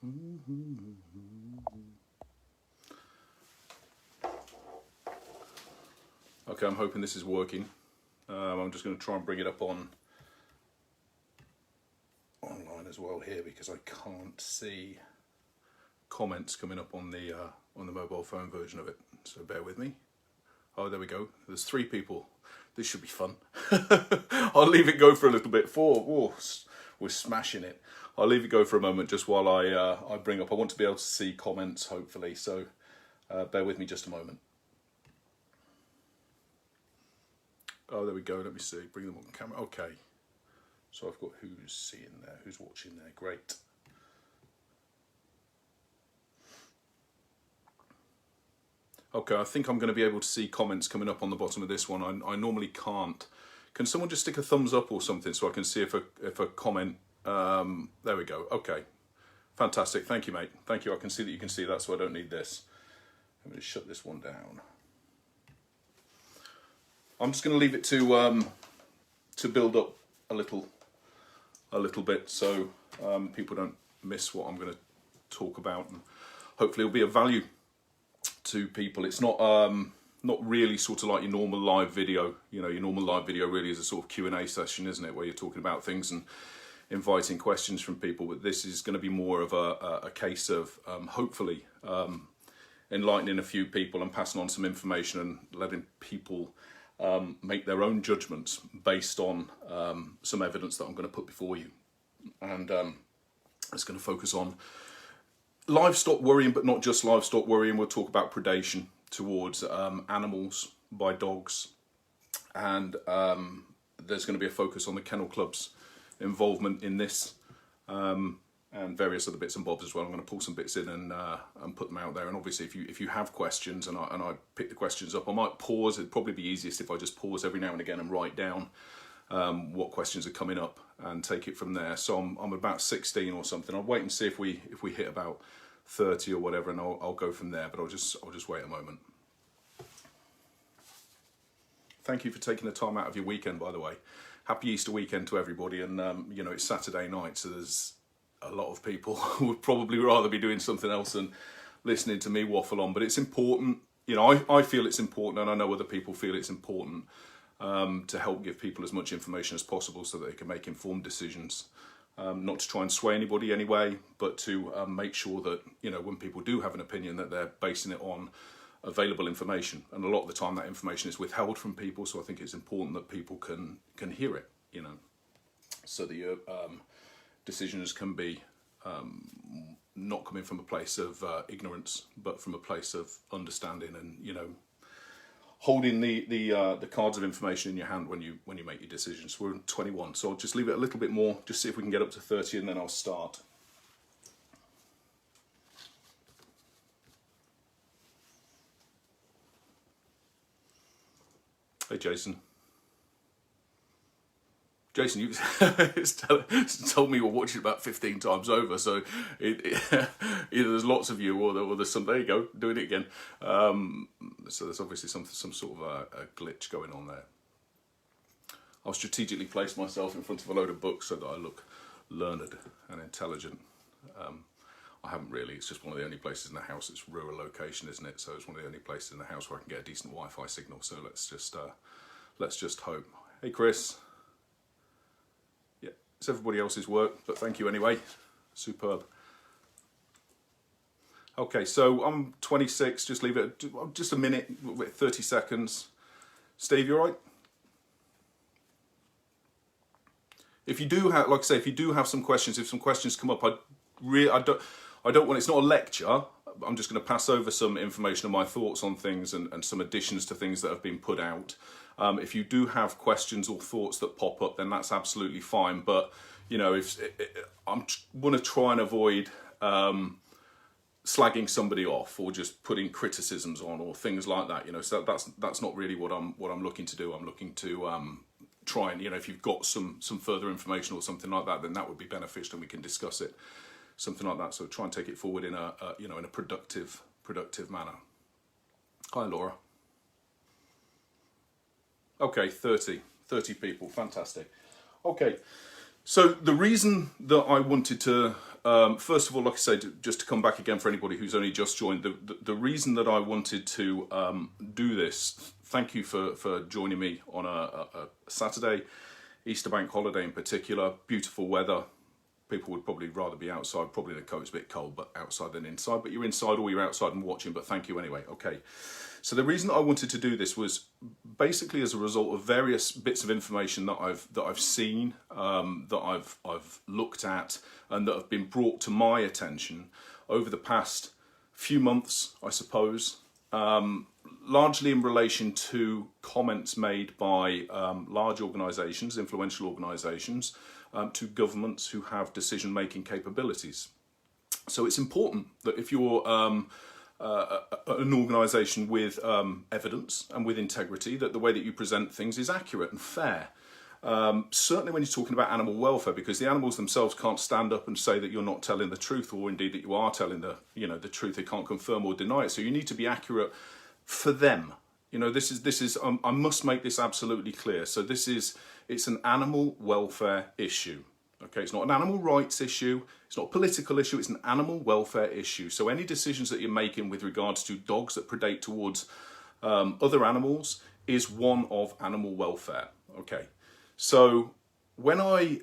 Okay, I'm hoping this is working. I'm just going to try and bring it up online as well here because I can't see comments coming up on the mobile phone version of it. So bear with me. Oh, there we go. There's 3 people. This should be fun. I'll leave it go for a little bit. 4. Oh, we're smashing it. I'll leave it go for a moment just while I bring up. I want to be able to see comments, hopefully. So bear with me just a moment. Oh, there we go. Let me see. Bring them on camera. Okay. So I've got who's seeing there, who's watching there. Great. Okay, I think I'm going to be able to see comments coming up on the bottom of this one. I normally can't. Can someone just stick a thumbs up or something so I can see if a comment... there we go. Okay. Fantastic. Thank you, mate. Thank you. I can see that you can see that, so I don't need this. I'm going to shut this one down. I'm just going to leave it to build up a little bit so people don't miss what I'm going to talk about, and hopefully it'll be of value to people. It's not really sort of like your normal live video. You know, your normal live video really is a sort of Q&A session, isn't it, where you're talking about things and inviting questions from people. But this is going to be more of a case of hopefully enlightening a few people and passing on some information and letting people make their own judgments based on some evidence that I'm going to put before you. And it's going to focus on livestock worrying, but not just livestock worrying. We'll talk about predation towards animals by dogs, and there's going to be a focus on the Kennel Club's involvement in this, and various other bits and bobs as well. I'm going to pull some bits in and put them out there. And obviously, if you have questions and I pick the questions up, I might pause. It'd probably be easiest if I just pause every now and again and write down what questions are coming up and take it from there. So I'm about 16 or something. I'll wait and see if we hit about 30 or whatever, and I'll go from there. But I'll just wait a moment. Thank you for taking the time out of your weekend, by the way. Happy Easter weekend to everybody. And you know, it's Saturday night, so there's a lot of people who would probably rather be doing something else than listening to me waffle on. But it's important. You know, I feel it's important, and I know other people feel it's important to help give people as much information as possible so that they can make informed decisions. Not to try and sway anybody anyway, but to make sure that, you know, when people do have an opinion, that they're basing it on available information. And a lot of the time that information is withheld from people, so I think it's important that people can hear it, you know, so that your decisions can be not coming from a place of ignorance, but from a place of understanding and, you know, holding the cards of information in your hand when you make your decisions. We're at 21, so I'll just leave it a little bit more, just see if we can get up to 30, and then I'll start. Hey, Jason. Jason, you told me you were watching about 15 times over, so either there's lots of you or there's some, there you go, doing it again. So there's obviously some sort of a glitch going on there. I've strategically placed myself in front of a load of books so that I look learned and intelligent. I haven't really, it's just one of the only places in the house. It's a rural location, isn't it? So it's one of the only places in the house where I can get a decent Wi-Fi signal. So let's just hope. Hey, Chris. Yeah, it's everybody else's work, but thank you anyway. Superb. Okay, so I'm 26. Just leave it just a minute, 30 seconds. Steve, you all right? If you do have, like I say, if you do have some questions, if some questions come up, I don't want, it's not a lecture. I'm just going to pass over some information and my thoughts on things and some additions to things that have been put out. If you do have questions or thoughts that pop up, then that's absolutely fine. But, you know, I want to try and avoid slagging somebody off or just putting criticisms on or things like that. You know, so that's not really what I'm looking to do. I'm looking to try and, you know, if you've got some further information or something like that, then that would be beneficial and we can discuss it. Something like that. So try and take it forward in a you know, in a productive manner. Hi, Laura. Okay, 30 people, fantastic. Okay, so the reason that I wanted to First of all, like I said, just to come back again for anybody who's only just joined, the reason that I wanted to do this, thank you for joining me on a Saturday, Easter bank holiday in particular, beautiful weather. People would probably rather be outside, probably the coat's a bit cold, but outside than inside, but you're inside or you're outside and watching, but thank you anyway. Okay, so the reason that I wanted to do this was basically as a result of various bits of information that I've seen, that I've looked at, and that have been brought to my attention over the past few months, I suppose, largely in relation to comments made by large organisations, influential organisations, to governments who have decision-making capabilities. So it's important that if you're an organisation with evidence and with integrity, that the way that you present things is accurate and fair. Certainly when you're talking about animal welfare, because the animals themselves can't stand up and say that you're not telling the truth, or indeed that you are telling the truth. They can't confirm or deny it. So you need to be accurate for them. This is I must make this absolutely clear. So it's an animal welfare issue. Okay, it's not an animal rights issue. It's not a political issue. It's an animal welfare issue. So any decisions that you're making with regards to dogs that predate towards other animals is one of animal welfare. Okay, so when I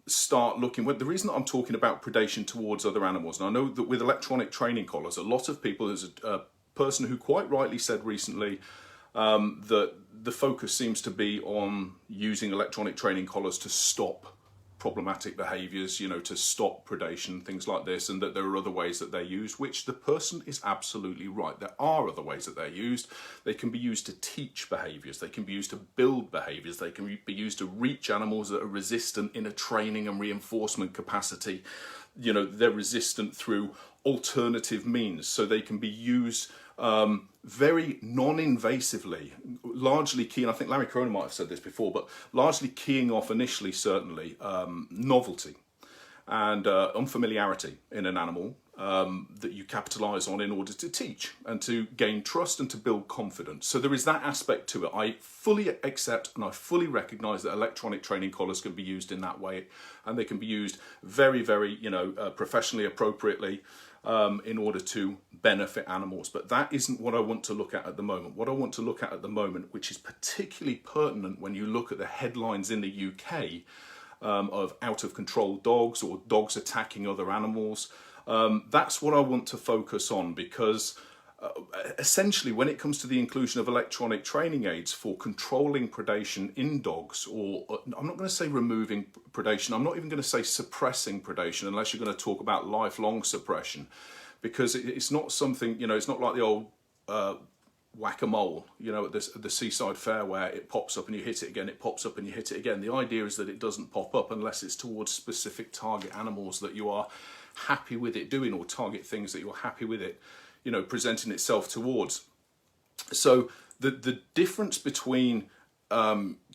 start looking, the reason that I'm talking about predation towards other animals, and I know that with electronic training collars, a lot of people, there's a person who quite rightly said recently that the focus seems to be on using electronic training collars to stop problematic behaviours, to stop predation, things like this, and that there are other ways that they're used, which the person is absolutely right. There are other ways that they're used. They can be used to teach behaviours, they can be used to build behaviours, they can be used to reach animals that are resistant in a training and reinforcement capacity. They're resistant through alternative means, so they can be used very non-invasively, largely keying, I think Larry Corona might have said this before, but largely keying off initially, certainly, novelty and unfamiliarity in an animal that you capitalise on in order to teach and to gain trust and to build confidence. So there is that aspect to it. I fully accept and I fully recognise that electronic training collars can be used in that way, and they can be used very, very, professionally, appropriately, in order to benefit animals. But that isn't what I want to look at the moment. What I want to look at the moment, which is particularly pertinent when you look at the headlines in the UK of out of control dogs or dogs attacking other animals, that's what I want to focus on, because essentially when it comes to the inclusion of electronic training aids for controlling predation in dogs, or I'm not going to say removing predation, I'm not even going to say suppressing predation, unless you're going to talk about lifelong suppression, because it's not something, it's not like the old whack-a-mole, at the seaside fair where it pops up and you hit it again, it pops up and you hit it again. The idea is that it doesn't pop up unless it's towards specific target animals that you are happy with it doing, or target things that you're happy with it presenting itself towards. So the difference between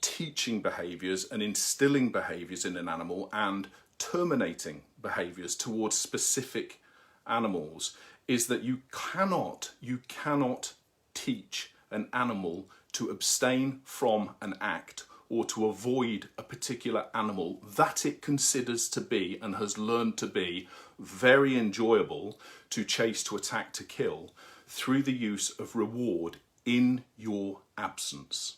teaching behaviours and instilling behaviours in an animal and terminating behaviours towards specific animals is that you cannot teach an animal to abstain from an act or to avoid a particular animal that it considers to be and has learned to be very enjoyable to chase, to attack, to kill, through the use of reward in your absence.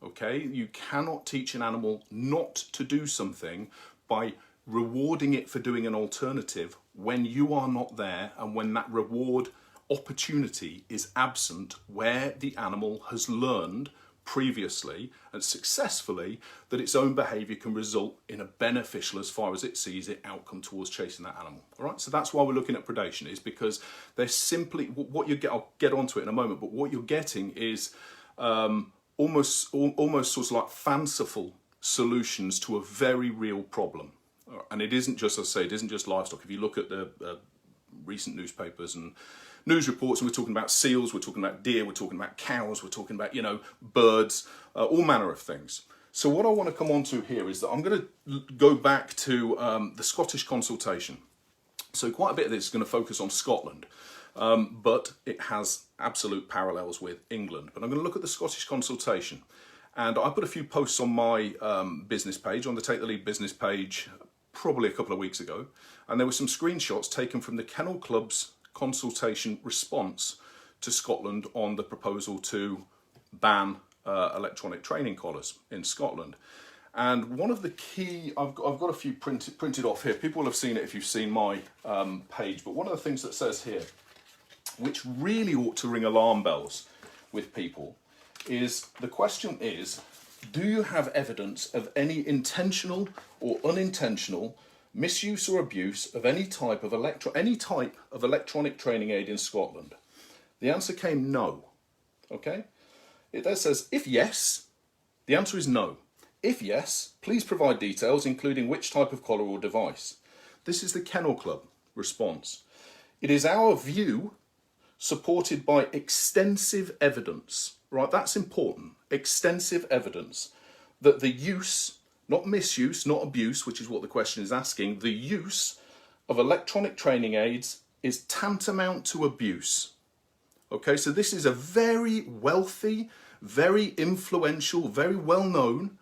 Okay? You cannot teach an animal not to do something by rewarding it for doing an alternative when you are not there and when that reward opportunity is absent, where the animal has learned previously and successfully that its own behaviour can result in a beneficial, as far as it sees it, outcome towards chasing that animal. All right, so that's why we're looking at predation, is because they're simply what you get. I'll get onto it in a moment, but what you're getting is almost sort of like fanciful solutions to a very real problem. And it isn't just, as I say, it isn't just livestock. If you look at the recent newspapers and news reports, and we're talking about seals, we're talking about deer, we're talking about cows, we're talking about, birds, all manner of things. So what I want to come on to here is that I'm going to go back to the Scottish consultation. So quite a bit of this is going to focus on Scotland, but it has absolute parallels with England. But I'm going to look at the Scottish consultation. And I put a few posts on my business page, on the Take the Lead business page, probably a couple of weeks ago, and there were some screenshots taken from the Kennel Club's consultation response to Scotland on the proposal to ban electronic training collars in Scotland. And one of the key, I've got a few printed off here. People will have seen it if you've seen my page, but one of the things that says here, which really ought to ring alarm bells with people, is the question is, do you have evidence of any intentional or unintentional misuse or abuse of any type of electronic training aid in Scotland? The answer came no. Okay? It there says, if yes, the answer is no. If yes, please provide details, including which type of collar or device. This is the Kennel Club response. It is our view, supported by extensive evidence, right? That's important. Extensive evidence that the use, not misuse, not abuse, which is what the question is asking, the use of electronic training aids is tantamount to abuse. Okay, so this is a very wealthy, very influential, very well-known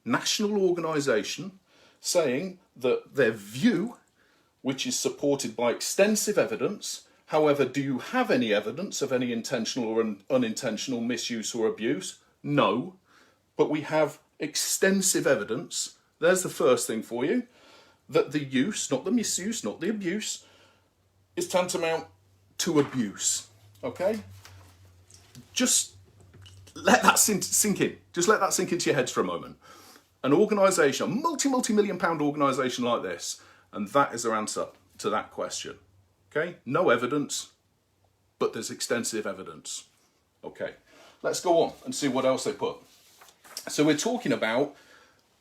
national organisation saying that their view, which is supported by extensive evidence, however, do you have any evidence of any intentional or unintentional misuse or abuse? No, but we have extensive evidence. There's the first thing for you, that the use, not the misuse, not the abuse, is tantamount to abuse. Okay? Just let that sink in. Just let that sink into your heads for a moment. An organisation, a multi-million pound organisation like this, and that is their answer to that question. Okay? No evidence, but there's extensive evidence. Okay, let's go on and see what else they put. So we're talking about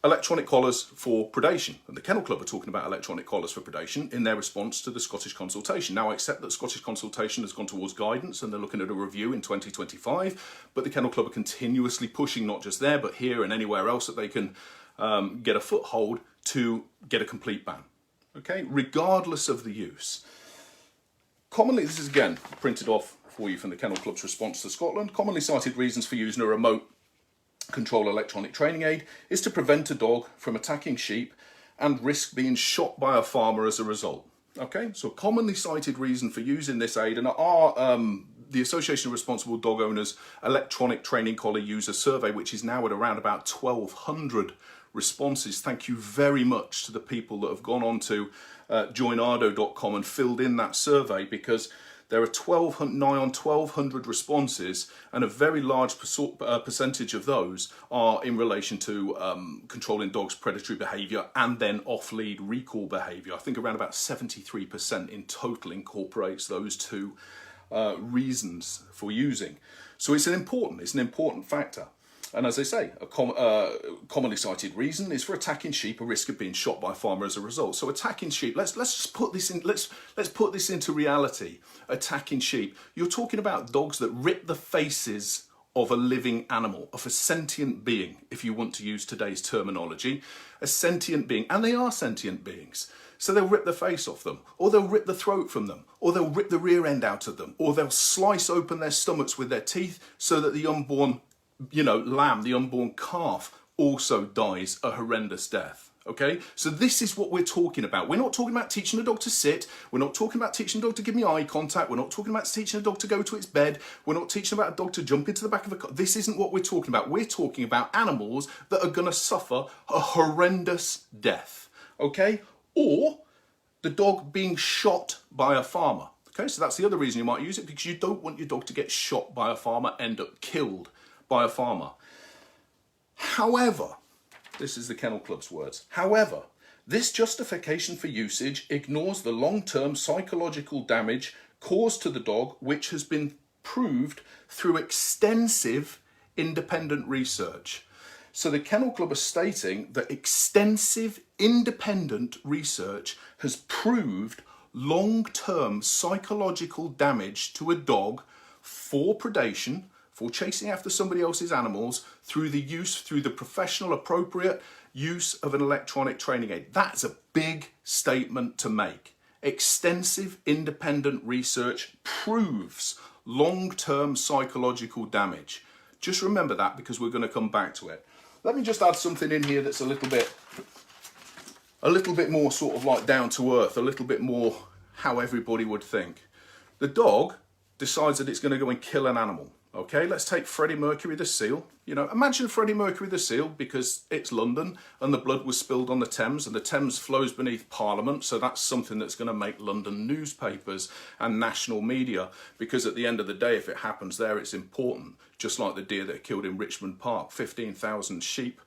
electronic collars for predation, and the Kennel Club are talking about electronic collars for predation in their response to the Scottish consultation. Now, I accept that Scottish consultation has gone towards guidance and they're looking at a review in 2025, but the Kennel Club are continuously pushing, not just there, but here and anywhere else that they can get a foothold to get a complete ban, okay, regardless of the use. Commonly, this is again printed off for you from the Kennel Club's response to Scotland. Commonly cited reasons for using a remote control electronic training aid is to prevent a dog from attacking sheep and risk being shot by a farmer as a result. Okay, so a commonly cited reason for using this aid, and the Association of Responsible Dog Owners Electronic Training Collar User Survey, which is now at around about 1,200 responses. Thank you very much to the people that have gone on to joinardo.com and filled in that survey, because there are nigh on 1,200 responses, and a very large percentage of those are in relation to controlling dogs' predatory behaviour and then off-lead recall behaviour. I think around about 73% in total incorporates those two reasons for using. So it's an important factor. And as I say, a commonly cited reason is for attacking sheep, a risk of being shot by a farmer as a result. So attacking sheep, let's just put this in, let's put this into reality. Attacking sheep. You're talking about dogs that rip the faces of a living animal, of a sentient being, if you want to use today's terminology, a sentient being, and they are sentient beings. So they'll rip the face off them, or they'll rip the throat from them, or they'll rip the rear end out of them, or they'll slice open their stomachs with their teeth so that the unborn lamb, the unborn calf, also dies a horrendous death. Okay, so this is what we're talking about. We're not talking about teaching a dog to sit. We're not talking about teaching a dog to give me eye contact. We're not talking about teaching a dog to go to its bed. We're not teaching about a dog to jump into the back of a car. This isn't what we're talking about. We're talking about animals that are going to suffer a horrendous death. Okay, or the dog being shot by a farmer. Okay, so that's the other reason you might use it, because you don't want your dog to get shot by a farmer, end up killed by a farmer. However, this is the Kennel Club's words, however, this justification for usage ignores the long-term psychological damage caused to the dog, which has been proved through extensive independent research. So the Kennel Club are stating that extensive independent research has proved long-term psychological damage to a dog for predation, for chasing after somebody else's animals, through the professional appropriate use of an electronic training aid. That's a big statement to make. Extensive independent research proves long-term psychological damage. Just remember that, because we're going to come back to it. Let me just add something in here that's a little bit a little bit more sort of like down to earth, a little bit more how everybody would think. The dog decides that it's going to go and kill an animal. Okay, let's take Freddie Mercury the seal. You know, imagine Freddie Mercury the seal, because it's London and the blood was spilled on the Thames, and the Thames flows beneath Parliament, so that's something that's going to make London newspapers and national media, because at the end of the day, if it happens there, it's important. Just like the deer that are killed in Richmond Park, 15,000 sheep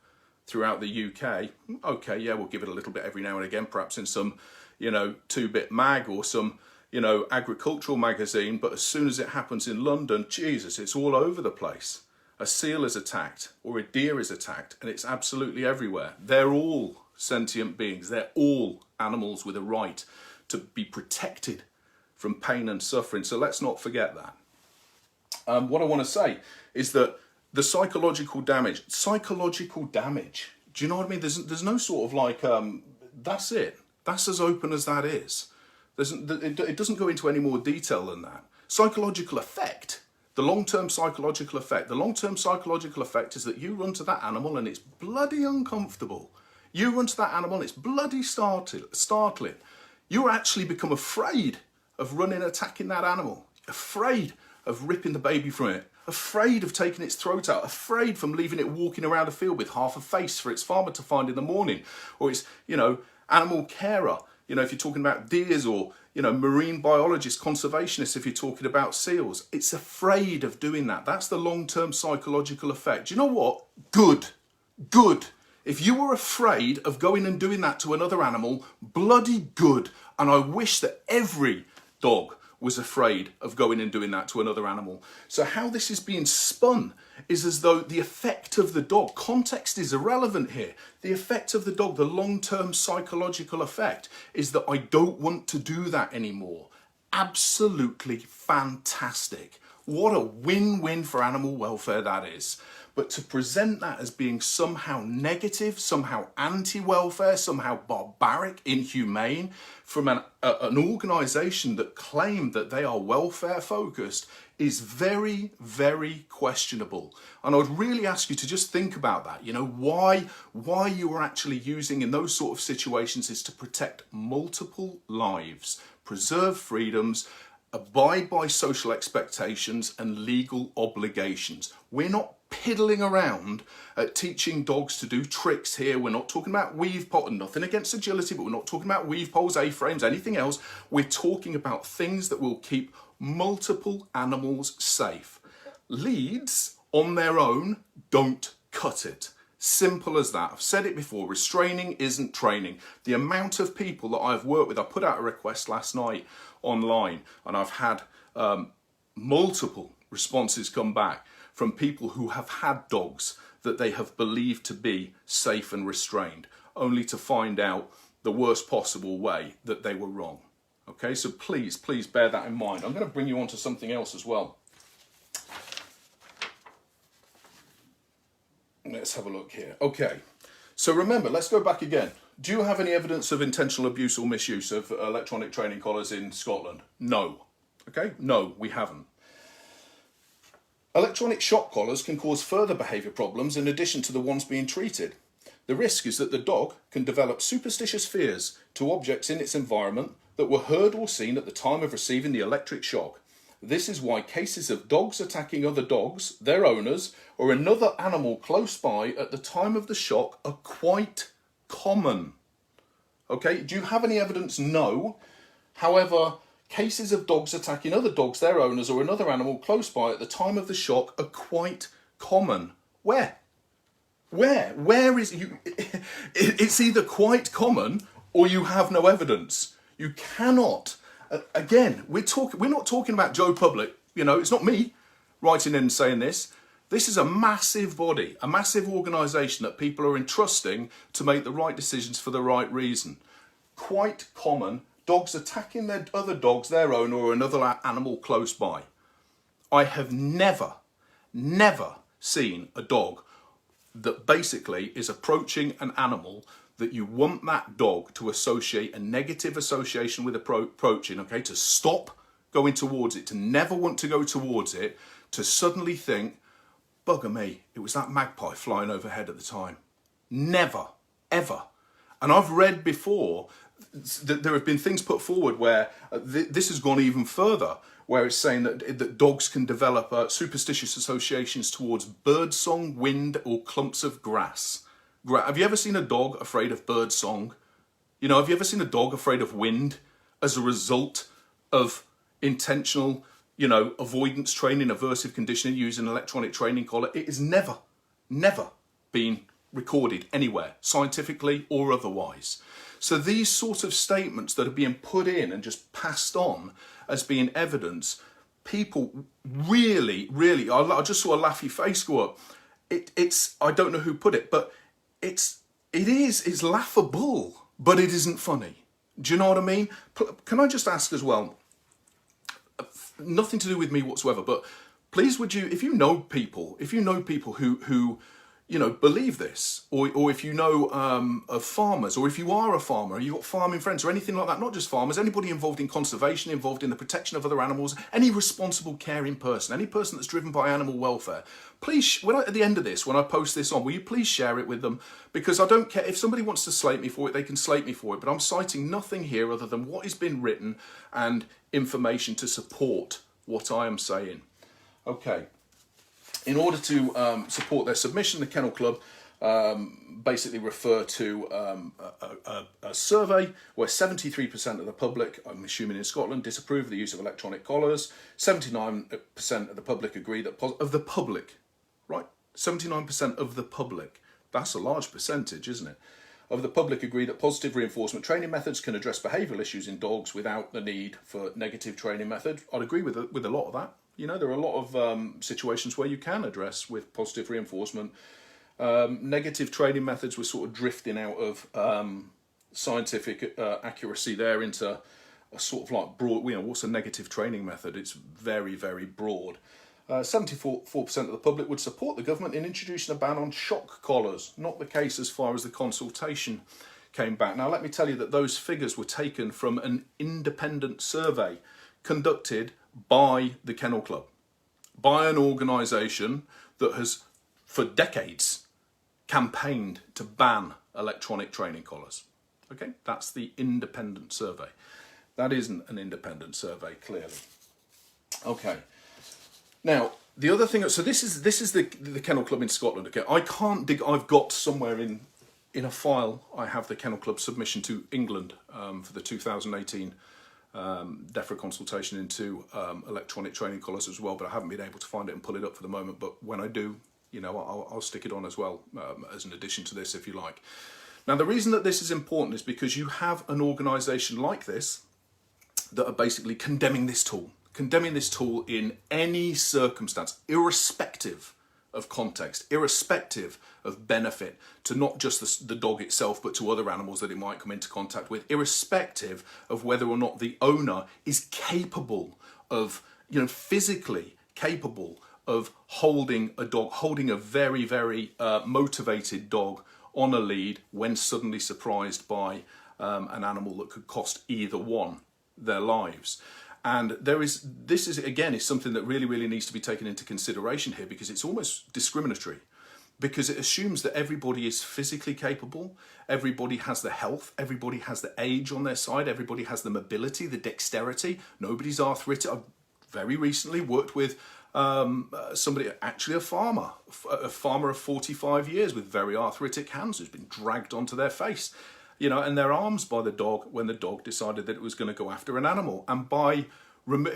throughout the UK. Okay, yeah, we'll give it a little bit every now and again, perhaps in some, you know, 2-bit mag or some, you know, agricultural magazine, but as soon as it happens in London, Jesus, it's all over the place. A seal is attacked or a deer is attacked, and it's absolutely everywhere. They're all sentient beings. They're all animals with a right to be protected from pain and suffering. So let's not forget that. What I want to say is that the psychological damage, do you know what I mean? There's no sort of like, that's it. That's as open as that is. It doesn't go into any more detail than that. Psychological effect, the long-term psychological effect. The long-term psychological effect is that you run to that animal and it's bloody uncomfortable. You run to that animal and it's bloody startling. You actually become afraid of running, attacking that animal. Afraid of ripping the baby from it. Afraid of taking its throat out. Afraid from leaving it walking around a field with half a face for its farmer to find in the morning. Or its, you know, animal carer. You know, if you're talking about deers, or, you know, marine biologists, conservationists, if you're talking about seals, it's afraid of doing that. That's the long-term psychological effect. Do you know what? Good. Good. If you were afraid of going and doing that to another animal, bloody good. And I wish that every dog was afraid of going and doing that to another animal. So how this is being spun is as though the effect of the dog, context is irrelevant here. The effect of the dog, the long-term psychological effect, is that I don't want to do that anymore. Absolutely fantastic. What a win-win for animal welfare that is. But to present that as being somehow negative, somehow anti-welfare, somehow barbaric, inhumane, from an organisation that claim that they are welfare focused, is very, very questionable. And I would really ask you to just think about that. You know, why you are actually using in those sort of situations is to protect multiple lives, preserve freedoms, abide by social expectations and legal obligations. We're not piddling around at teaching dogs to do tricks here. We're not talking about weave pole, nothing against agility, but we're not talking about weave poles, A-frames, anything else. We're talking about things that will keep multiple animals safe. Leads on their own don't cut it. Simple as that. I've said it before, restraining isn't training. The amount of people that I've worked with, I put out a request last night online, and I've had multiple responses come back from people who have had dogs that they have believed to be safe and restrained, only to find out the worst possible way that they were wrong. Okay, so please, please bear that in mind. I'm going to bring you on to something else as well. Let's have a look here. Okay, so remember, let's go back again. Do you have any evidence of intentional abuse or misuse of electronic training collars in Scotland? No. Okay, no, we haven't. Electronic shock collars can cause further behaviour problems in addition to the ones being treated. The risk is that the dog can develop superstitious fears to objects in its environment that were heard or seen at the time of receiving the electric shock. This is why cases of dogs attacking other dogs, their owners, or another animal close by at the time of the shock are quite common. Okay, do you have any evidence? No. However, cases of dogs attacking other dogs, their owners, or another animal close by at the time of the shock are quite common. Where? Where is you? It's either quite common or you have no evidence. You cannot. Again, we're not talking about Joe Public. You know, it's not me writing in and saying this. This is a massive body, a massive organisation that people are entrusting to make the right decisions for the right reason. Quite common. Dogs attacking their other dogs, their owner, or another animal close by. I have never seen a dog that basically is approaching an animal that you want that dog to associate a negative association with approaching, okay, to stop going towards it, to never want to go towards it, to suddenly think, bugger me, it was that magpie flying overhead at the time. Never, ever. And I've read before that there have been things put forward where this has gone even further, where it's saying that dogs can develop superstitious associations towards birdsong, wind, or clumps of grass. Have you ever seen a dog afraid of birdsong? You know, have you ever seen a dog afraid of wind as a result of intentional, you know, avoidance training, aversive conditioning using electronic training collar? It has never been recorded anywhere, scientifically or otherwise. So these sort of statements that are being put in and just passed on as being evidence, people really, I just saw a laughy face go up. It's I don't know who put it, but it's laughable, but it isn't funny. Do you know what I mean? Can I just ask as well, nothing to do with me whatsoever, but please would you, if you know people who you know, believe this, or if you know of farmers, or if you are a farmer, you've got farming friends or anything like that, not just farmers, anybody involved in conservation, involved in the protection of other animals, any responsible caring person, any person that's driven by animal welfare, please, at the end of this, when I post this on, will you please share it with them? Because I don't care, if somebody wants to slate me for it, they can slate me for it, but I'm citing nothing here other than what has been written and information to support what I am saying. Okay. In order to support their submission, the Kennel Club basically refer to a survey where 73% of the public, I'm assuming in Scotland, disapprove of the use of electronic collars. 79% of the public agree that, of the public, right? 79% of the public. That's a large percentage, isn't it? Of the public agree that positive reinforcement training methods can address behavioural issues in dogs without the need for negative training methods. I'd agree with a lot of that. You know, there are a lot of situations where you can address with positive reinforcement. Negative training methods were sort of drifting out of scientific accuracy there into a sort of like broad, you know, what's a negative training method? It's very, very broad. 74% of the public would support the government in introducing a ban on shock collars. Not the case as far as the consultation came back. Now, let me tell you that those figures were taken from an independent survey conducted by the Kennel Club, by an organisation that has for decades campaigned to ban electronic training collars. Okay, that's the independent survey. That isn't an independent survey, clearly. Okay, now the other thing, so this is the Kennel Club in Scotland. Okay, I can't dig, I've got somewhere in a file, I have the Kennel Club submission to England for the 2018 DEFRA consultation into electronic training collars as well, but I haven't been able to find it and pull it up for the moment. But when I do, you know, I'll stick it on as well as an addition to this, if you like. Now, the reason that this is important is because you have an organisation like this that are basically condemning this tool in any circumstance, irrespective of context, irrespective of benefit to not just the dog itself, but to other animals that it might come into contact with, irrespective of whether or not the owner is capable of, you know, physically capable of holding a dog, holding a very, very motivated dog on a lead when suddenly surprised by an animal that could cost either one their lives. And this is something that really needs to be taken into consideration here, because it's almost discriminatory, because it assumes that everybody is physically capable, everybody has the health, everybody has the age on their side, everybody has the mobility, the dexterity, nobody's arthritic. I've very recently worked with somebody, actually a farmer of 45 years with very arthritic hands who's been dragged onto their face, you know, and their arms by the dog when the dog decided that it was going to go after an animal. And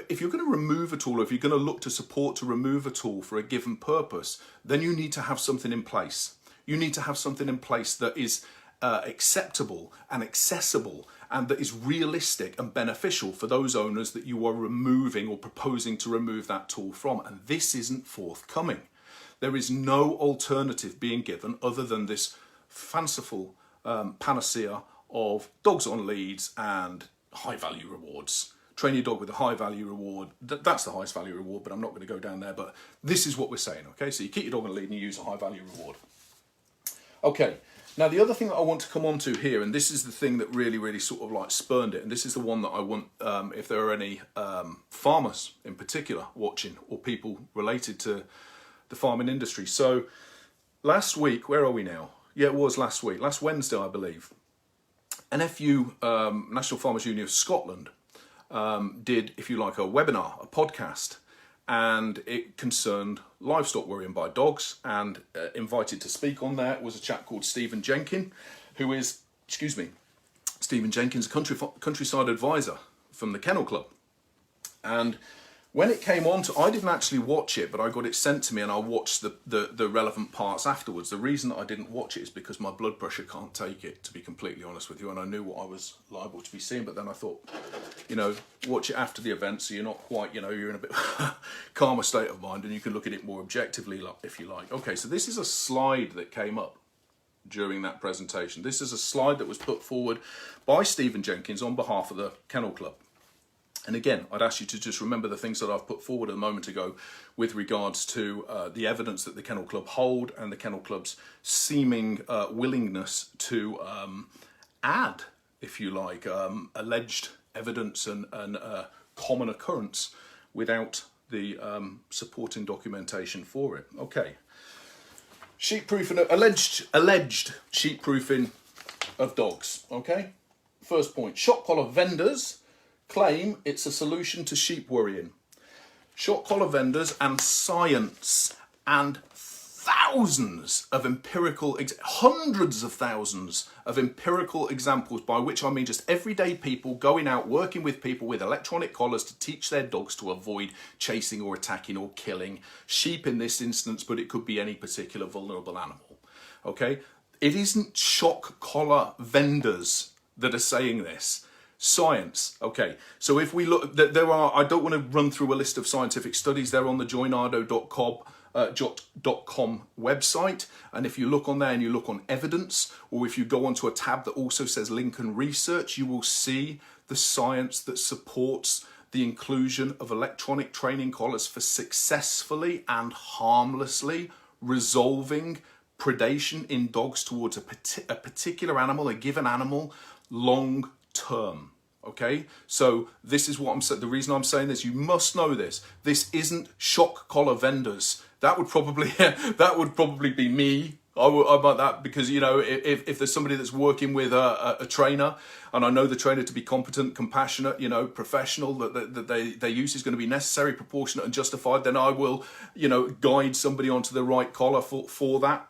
if you're going to remove a tool, or if you're going to look to support to remove a tool for a given purpose, then you need to have something in place. You need to have something in place that is acceptable and accessible, and that is realistic and beneficial for those owners that you are removing or proposing to remove that tool from. And this isn't forthcoming. There is no alternative being given other than this fanciful panacea of dogs on leads and high value rewards. Train your dog with a high value reward. That's the highest value reward, but I'm not going to go down there. But this is what we're saying, okay? So you keep your dog on a lead and you use a high value reward. Okay, now the other thing that I want to come on to here, and this is the thing that really sort of like spurned it, and this is the one that I want, if there are any farmers in particular watching, or people related to the farming industry. So last week, where are we now? Yeah, it was last week, last Wednesday, I believe. NFU, National Farmers Union of Scotland, did, if you like, a webinar, a podcast, and it concerned livestock worrying by dogs, and invited to speak on that was a chap called Stephen Jenkins, who is, Stephen Jenkins, countryside advisor from the Kennel Club. And when it came on to, I didn't actually watch it, but I got it sent to me and I watched the relevant parts afterwards. The reason that I didn't watch it is because my blood pressure can't take it, to be completely honest with you, and I knew what I was liable to be seeing, but then I thought, you know, watch it after the event so you're not quite, you know, you're in a bit calmer state of mind and you can look at it more objectively, if you like. Okay, so this is a slide that came up during that presentation. This is a slide that was put forward by Stephen Jenkins on behalf of the Kennel Club. And again, I'd ask you to just remember the things that I've put forward a moment ago with regards to the evidence that the Kennel Club hold and the Kennel Club's seeming willingness to add, if you like, alleged evidence and common occurrence without the supporting documentation for it. Okay. Sheep-proofing, alleged sheep-proofing of dogs, okay? First point, shock collar vendors claim it's a solution to sheep worrying. Shock collar vendors and science and thousands of hundreds of thousands of empirical examples, by which I mean just everyday people going out working with people with electronic collars to teach their dogs to avoid chasing or attacking or killing sheep in this instance, but it could be any particular vulnerable animal. Okay, it isn't shock collar vendors that are saying this. Science. Okay, so if we look, there are, I don't want to run through a list of scientific studies. They're on the joinado.com website, and if you look on there and you look on evidence, or if you go onto a tab that also says Lincoln Research, you will see the science that supports the inclusion of electronic training collars for successfully and harmlessly resolving predation in dogs towards a particular animal, a given animal, long term. Okay, so this is what I'm saying. The reason I'm saying this, you must know this. This isn't shock collar vendors. That would probably be me. About that, because, you know, if there's somebody that's working with a trainer, and I know the trainer to be competent, compassionate, you know, professional, that their use is going to be necessary, proportionate, and justified, then I will, you know, guide somebody onto the right collar for that.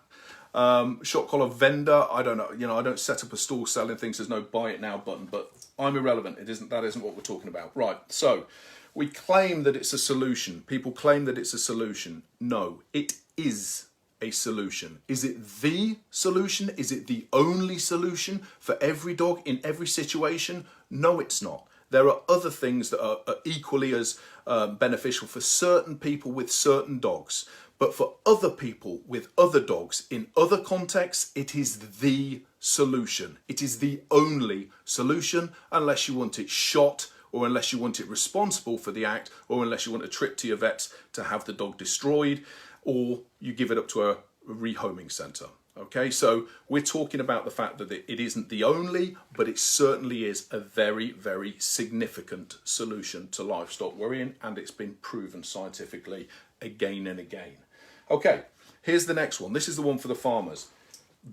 Shock collar vendor, I don't know, you know, I don't set up a store selling things. There's no buy it now button, but I'm irrelevant. That isn't what we're talking about. Right, so we claim that it's a solution. People claim that it's a solution. No, it is a solution. Is it the solution? Is it the only solution for every dog in every situation? No, it's not. There are other things that are equally as beneficial for certain people with certain dogs. But for other people with other dogs in other contexts, it is the solution. It is the only solution, unless you want it shot, or unless you want it responsible for the act, or unless you want a trip to your vet to have the dog destroyed, or you give it up to a rehoming centre. Okay, so we're talking about the fact that it isn't the only, but it certainly is a very, very significant solution to livestock worrying, and it's been proven scientifically again and again. Okay, here's the next one. This is the one for the farmers.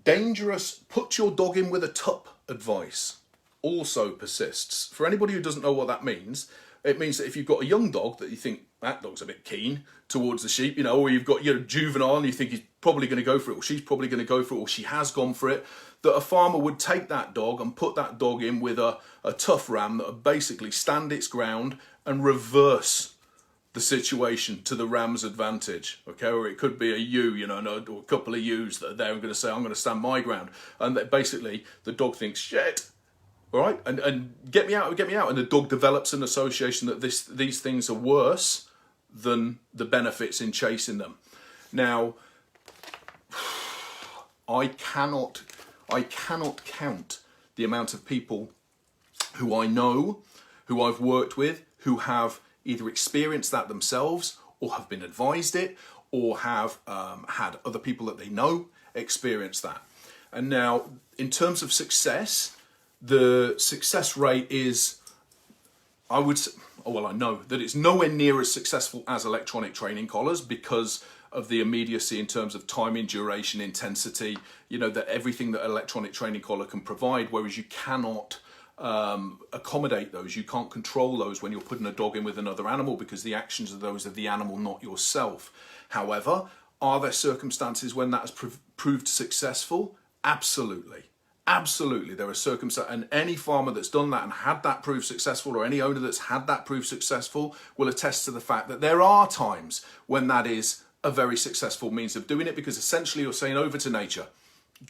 Dangerous, put your dog in with a tup advice also persists. For anybody who doesn't know what that means, it means that if you've got a young dog that you think that dog's a bit keen towards the sheep, you know, or you've got your juvenile and you think he's probably going to go for it, or she's probably going to go for it, or she has gone for it, that a farmer would take that dog and put that dog in with a tough ram that would basically stand its ground and reverse the situation to the ram's advantage. Okay, or it could be a ewe, you know, or a couple of ewes that are there and going to say, I'm going to stand my ground, and that basically the dog thinks, shit, all right, and get me out, and the dog develops an association that these things are worse than the benefits in chasing them. Now, I cannot count the amount of people who I know, who I've worked with, who have either experienced that themselves, or have been advised it, or have had other people that they know experience that. And now, in terms of success, the success rate is, I know that it's nowhere near as successful as electronic training collars, because of the immediacy in terms of timing, duration, intensity, you know, that everything that electronic training collar can provide, whereas you cannot accommodate those. You can't control those when you're putting a dog in with another animal, because the actions are those of the animal, not yourself. However, are there circumstances when that has proved successful? Absolutely. Absolutely, there are circumstances, and any farmer that's done that and had that prove successful, or any owner that's had that prove successful, will attest to the fact that there are times when that is a very successful means of doing it, because essentially you're saying over to nature,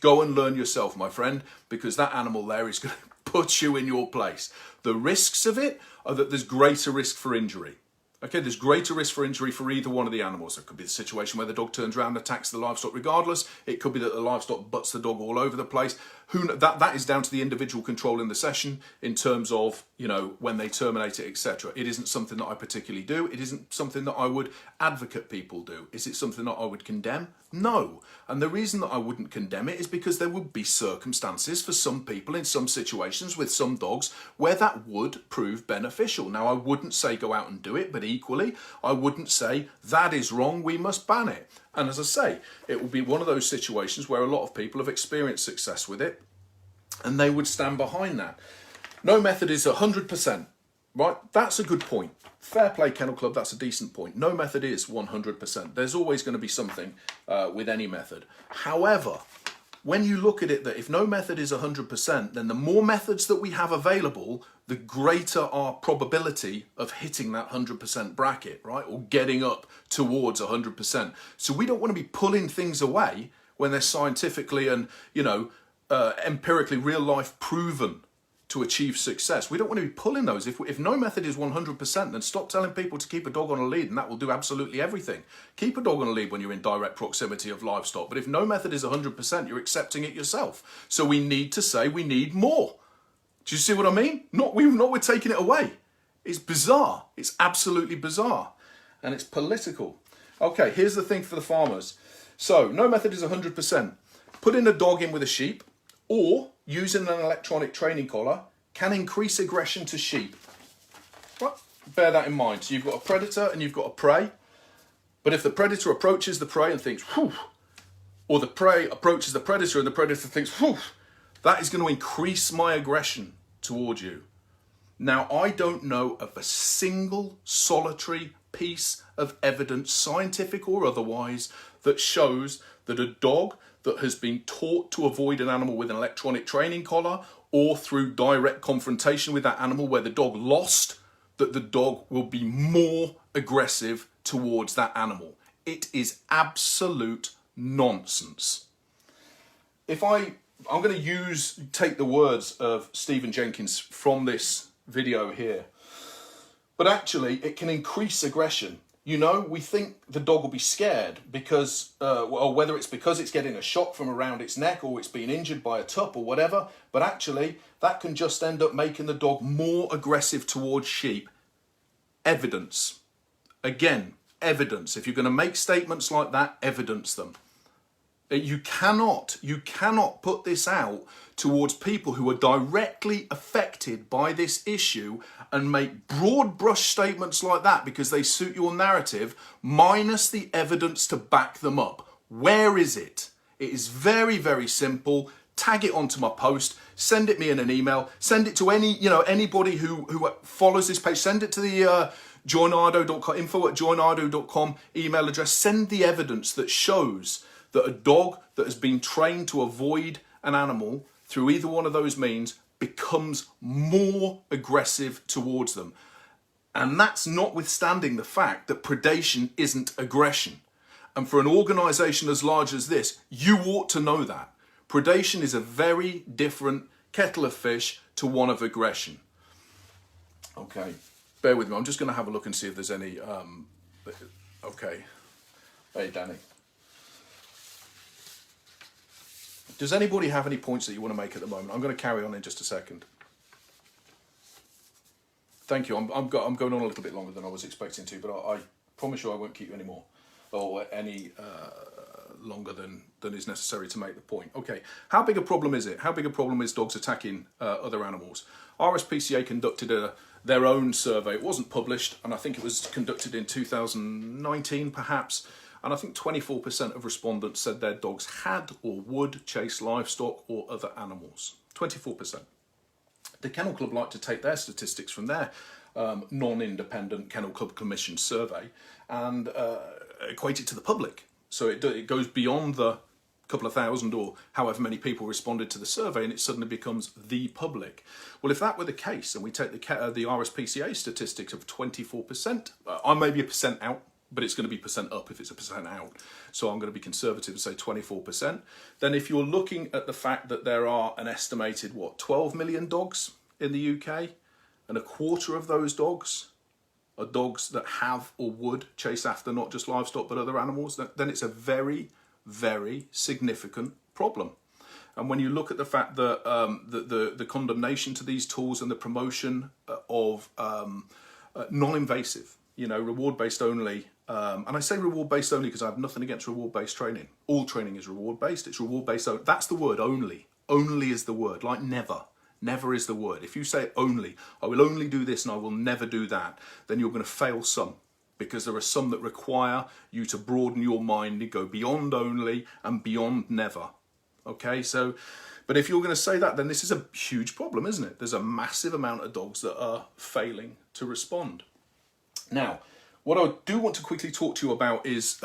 go and learn yourself, my friend, because that animal there is going to put you in your place. The risks of it are that there's greater risk for injury. Okay, there's greater risk for injury for either one of the animals. It could be the situation where the dog turns around and attacks the livestock regardless. It could be that the livestock butts the dog all over the place. That is down to the individual controlling the session in terms of, you know, when they terminate it, etc. It isn't something that I particularly do. It isn't something that I would advocate people do. Is it something that I would condemn? No. And the reason that I wouldn't condemn it is because there would be circumstances for some people in some situations with some dogs where that would prove beneficial. Now, I wouldn't say go out and do it, but equally, I wouldn't say that is wrong, we must ban it. And as I say, it will be one of those situations where a lot of people have experienced success with it and they would stand behind that. No method is 100%, right? That's a good point. Fair play, Kennel Club, that's a decent point. No method is 100%. There's always going to be something with any method. However, when you look at it, that if no method is 100%, then the more methods that we have available, the greater our probability of hitting that 100% bracket, right? Or getting up towards 100%. So we don't want to be pulling things away when they're scientifically and, you know, empirically real life proven to achieve success. We don't want to be pulling those. If no method is 100%, then stop telling people to keep a dog on a lead, and that will do absolutely everything. Keep a dog on a lead when you're in direct proximity of livestock. But if no method is 100%, you're accepting it yourself. So we need to say we need more. Do you see what I mean? We're taking it away. It's bizarre. It's absolutely bizarre. And it's political. Okay, here's the thing for the farmers. So no method is 100%. Putting a dog in with a sheep or using an electronic training collar can increase aggression to sheep. Right? Bear that in mind. So you've got a predator and you've got a prey. But if the predator approaches the prey and thinks, whew, or the prey approaches the predator and the predator thinks, whew, that is going to increase my aggression towards you. Now, I don't know of a single solitary piece of evidence, scientific or otherwise, that shows that a dog that has been taught to avoid an animal with an electronic training collar or through direct confrontation with that animal where the dog lost, that the dog will be more aggressive towards that animal. It is absolute nonsense. I'm going to take the words of Stephen Jenkins from this video here, but actually it can increase aggression. You know, we think the dog will be scared because, well, whether it's because it's getting a shock from around its neck or it's being injured by a tup or whatever, but actually that can just end up making the dog more aggressive towards sheep. Evidence. Again, evidence. If you're going to make statements like that, evidence them. You cannot put this out towards people who are directly affected by this issue and make broad brush statements like that because they suit your narrative, minus the evidence to back them up. Where is it? It is very, very simple. Tag it onto my post, send it me in an email, send it to anybody who follows this page, send it to the joinardo.com, info@joinardo.com email address. Send the evidence that shows that a dog that has been trained to avoid an animal through either one of those means becomes more aggressive towards them. And that's notwithstanding the fact that predation isn't aggression. And for an organisation as large as this, you ought to know that. Predation is a very different kettle of fish to one of aggression. Okay, bear with me. I'm just going to have a look and see if there's any... Okay. Hey, Danny. Does anybody have any points that you want to make at the moment? I'm going to carry on in just a second. Thank you. I'm going on a little bit longer than I was expecting to, but I promise you I won't keep you any more, or any longer than is necessary to make the point. Okay, how big a problem is it? How big a problem is dogs attacking other animals? RSPCA conducted their own survey. It wasn't published, and I think it was conducted in 2019, perhaps. and I think 24% of respondents said their dogs had or would chase livestock or other animals. 24%. The Kennel Club like to take their statistics from their non-independent Kennel Club Commission survey and equate it to the public. So it goes beyond the couple of thousand or however many people responded to the survey, and it suddenly becomes the public. Well, if that were the case, and we take the RSPCA statistics of 24%, I may be a percent out, but it's going to be percent up if it's a percent out. So I'm going to be conservative and say 24%. Then if you're looking at the fact that there are an estimated, 12 million dogs in the UK, and a quarter of those dogs are dogs that have or would chase after not just livestock but other animals, then it's a very, very significant problem. And when you look at the fact that the condemnation to these tools and the promotion of non-invasive, reward-based only, and I say reward-based only because I have nothing against reward-based training. All training is reward-based. It's reward-based. That's the word, only. Only is the word, like never. Never is the word. If you say only, I will only do this and I will never do that, then you're going to fail some, because there are some that require you to broaden your mind and go beyond only and beyond never. Okay, so, but if you're going to say that, then this is a huge problem, isn't it? There's a massive amount of dogs that are failing to respond. Now, what I do want to quickly talk to you about is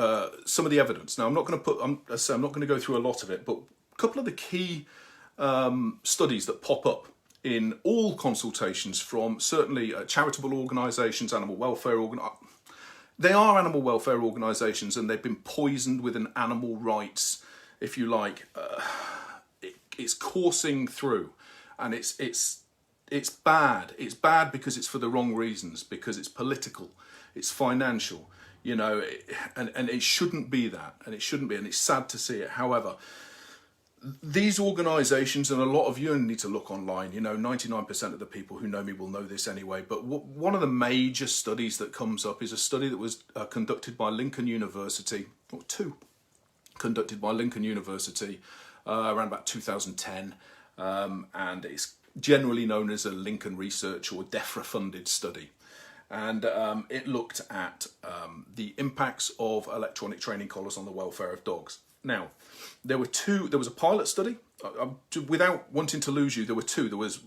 some of the evidence. Now, I'm not going to go through a lot of it, but a couple of the key studies that pop up in all consultations from certainly charitable organisations, animal welfare organisations. They are animal welfare organisations, and they've been poisoned with an animal rights, if you like. It's coursing through, and it's bad. It's bad because it's for the wrong reasons, because it's political, it's financial, and it shouldn't be that, and it shouldn't be, and it's sad to see it. However, these organisations, and a lot of you need to look online, 99% of the people who know me will know this anyway, but one of the major studies that comes up is a study that was conducted by Lincoln University, or two, conducted by Lincoln University around about 2010, and it's generally known as a Lincoln Research or DEFRA funded study. And it looked at the impacts of electronic training collars on the welfare of dogs. Now, there was a pilot study. Without wanting to lose you, there were two. There was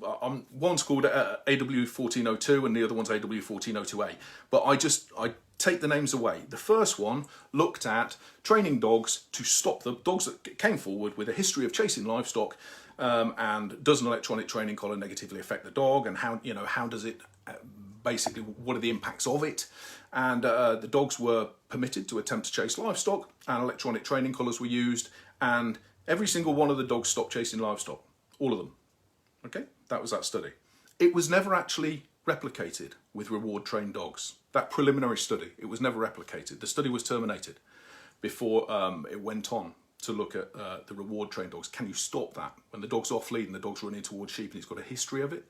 one's called AW1402 and the other one's AW1402A. But I take the names away. The first one looked at training dogs to stop the dogs that came forward with a history of chasing livestock, and does an electronic training collar negatively affect the dog, and how does it basically, what are the impacts of it? And the dogs were permitted to attempt to chase livestock, and electronic training collars were used, and every single one of the dogs stopped chasing livestock. All of them. Okay, that was that study. It was never actually replicated with reward-trained dogs. That preliminary study, it was never replicated. The study was terminated before it went on to look at the reward-trained dogs. Can you stop that? When the dog's off lead and the dog's running towards sheep and it's got a history of it,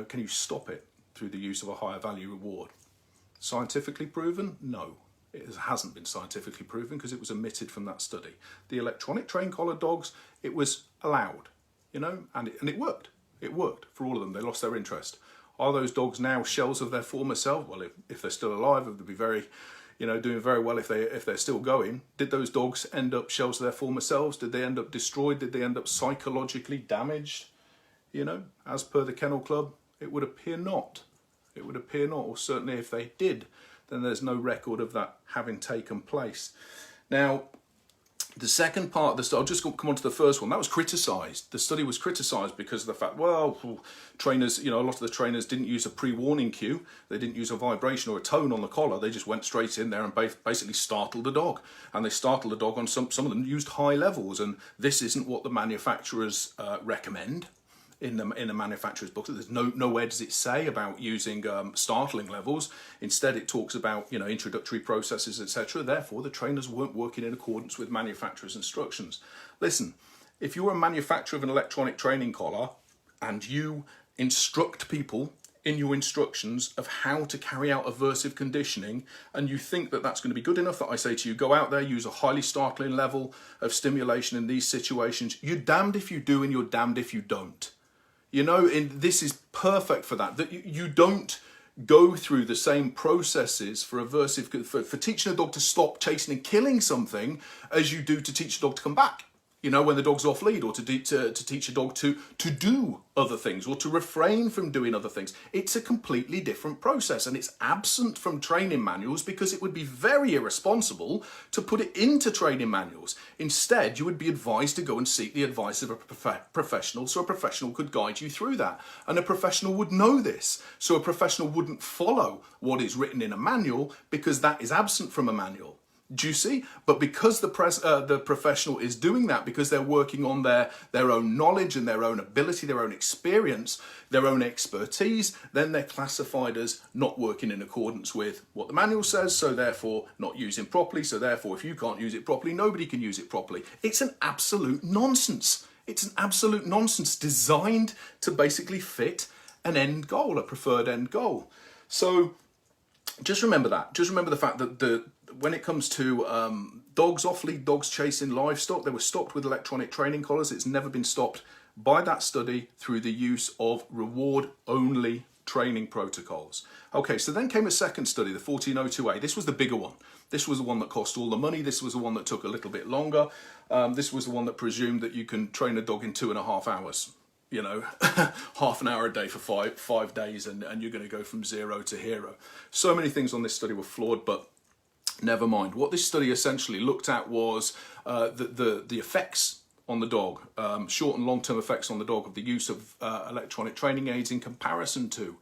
can you stop it through the use of a higher value reward? Scientifically proven? No. It hasn't been scientifically proven because it was omitted from that study. The electronic train collar dogs, it was allowed, and it worked. It worked for all of them. They lost their interest. Are those dogs now shells of their former self? Well, if they're still alive, they'd be very, doing very well if they're still going. Did those dogs end up shells of their former selves? Did they end up destroyed? Did they end up psychologically damaged? As per the Kennel Club, it would appear not. It would appear not, or certainly if they did, then there's no record of that having taken place. Now, the second part of the study, I'll just come on to the first one, that was criticised. The study was criticised because of the fact, trainers, a lot of the trainers didn't use a pre-warning cue, they didn't use a vibration or a tone on the collar, they just went straight in there and basically startled the dog. And they startled the dog on some of them used high levels, and this isn't what the manufacturers recommend. In the manufacturer's book, there's nowhere does it say about using startling levels. Instead, it talks about introductory processes, etc. Therefore, the trainers weren't working in accordance with manufacturer's instructions. Listen, if you're a manufacturer of an electronic training collar and you instruct people in your instructions of how to carry out aversive conditioning, and you think that that's going to be good enough, that I say to you, go out there, use a highly startling level of stimulation in these situations, you're damned if you do and you're damned if you don't. This is perfect for that. That you don't go through the same processes for for teaching a dog to stop chasing and killing something as you do to teach a dog to come back. You know, when the dog's off lead, or to teach a dog to do other things, or to refrain from doing other things. It's a completely different process, and it's absent from training manuals because it would be very irresponsible to put it into training manuals. Instead, you would be advised to go and seek the advice of a professional, so a professional could guide you through that. And a professional would know this, so a professional wouldn't follow what is written in a manual because that is absent from a manual. Do you see? But because the professional is doing that, because they're working on their own knowledge and their own ability, their own experience, their own expertise, then they're classified as not working in accordance with what the manual says, so therefore not using properly, so therefore if you can't use it properly, nobody can use it properly. It's an absolute nonsense. It's an absolute nonsense designed to basically fit an end goal, a preferred end goal. So just remember that. Just remember the fact that when it comes to dogs off lead, dogs chasing livestock, they were stopped with electronic training collars. It's never been stopped by that study through the use of reward-only training protocols. Okay, so then came a second study, the 1402A. This was the bigger one. This was the one that cost all the money. This was the one that took a little bit longer. This was the one that presumed that you can train a dog in 2.5 hours. You know, half an hour a day for five days, and you're going to go from zero to hero. So many things on this study were flawed, but never mind. What this study essentially looked at was the effects on the dog, short and long-term effects on the dog of the use of electronic training aids in comparison to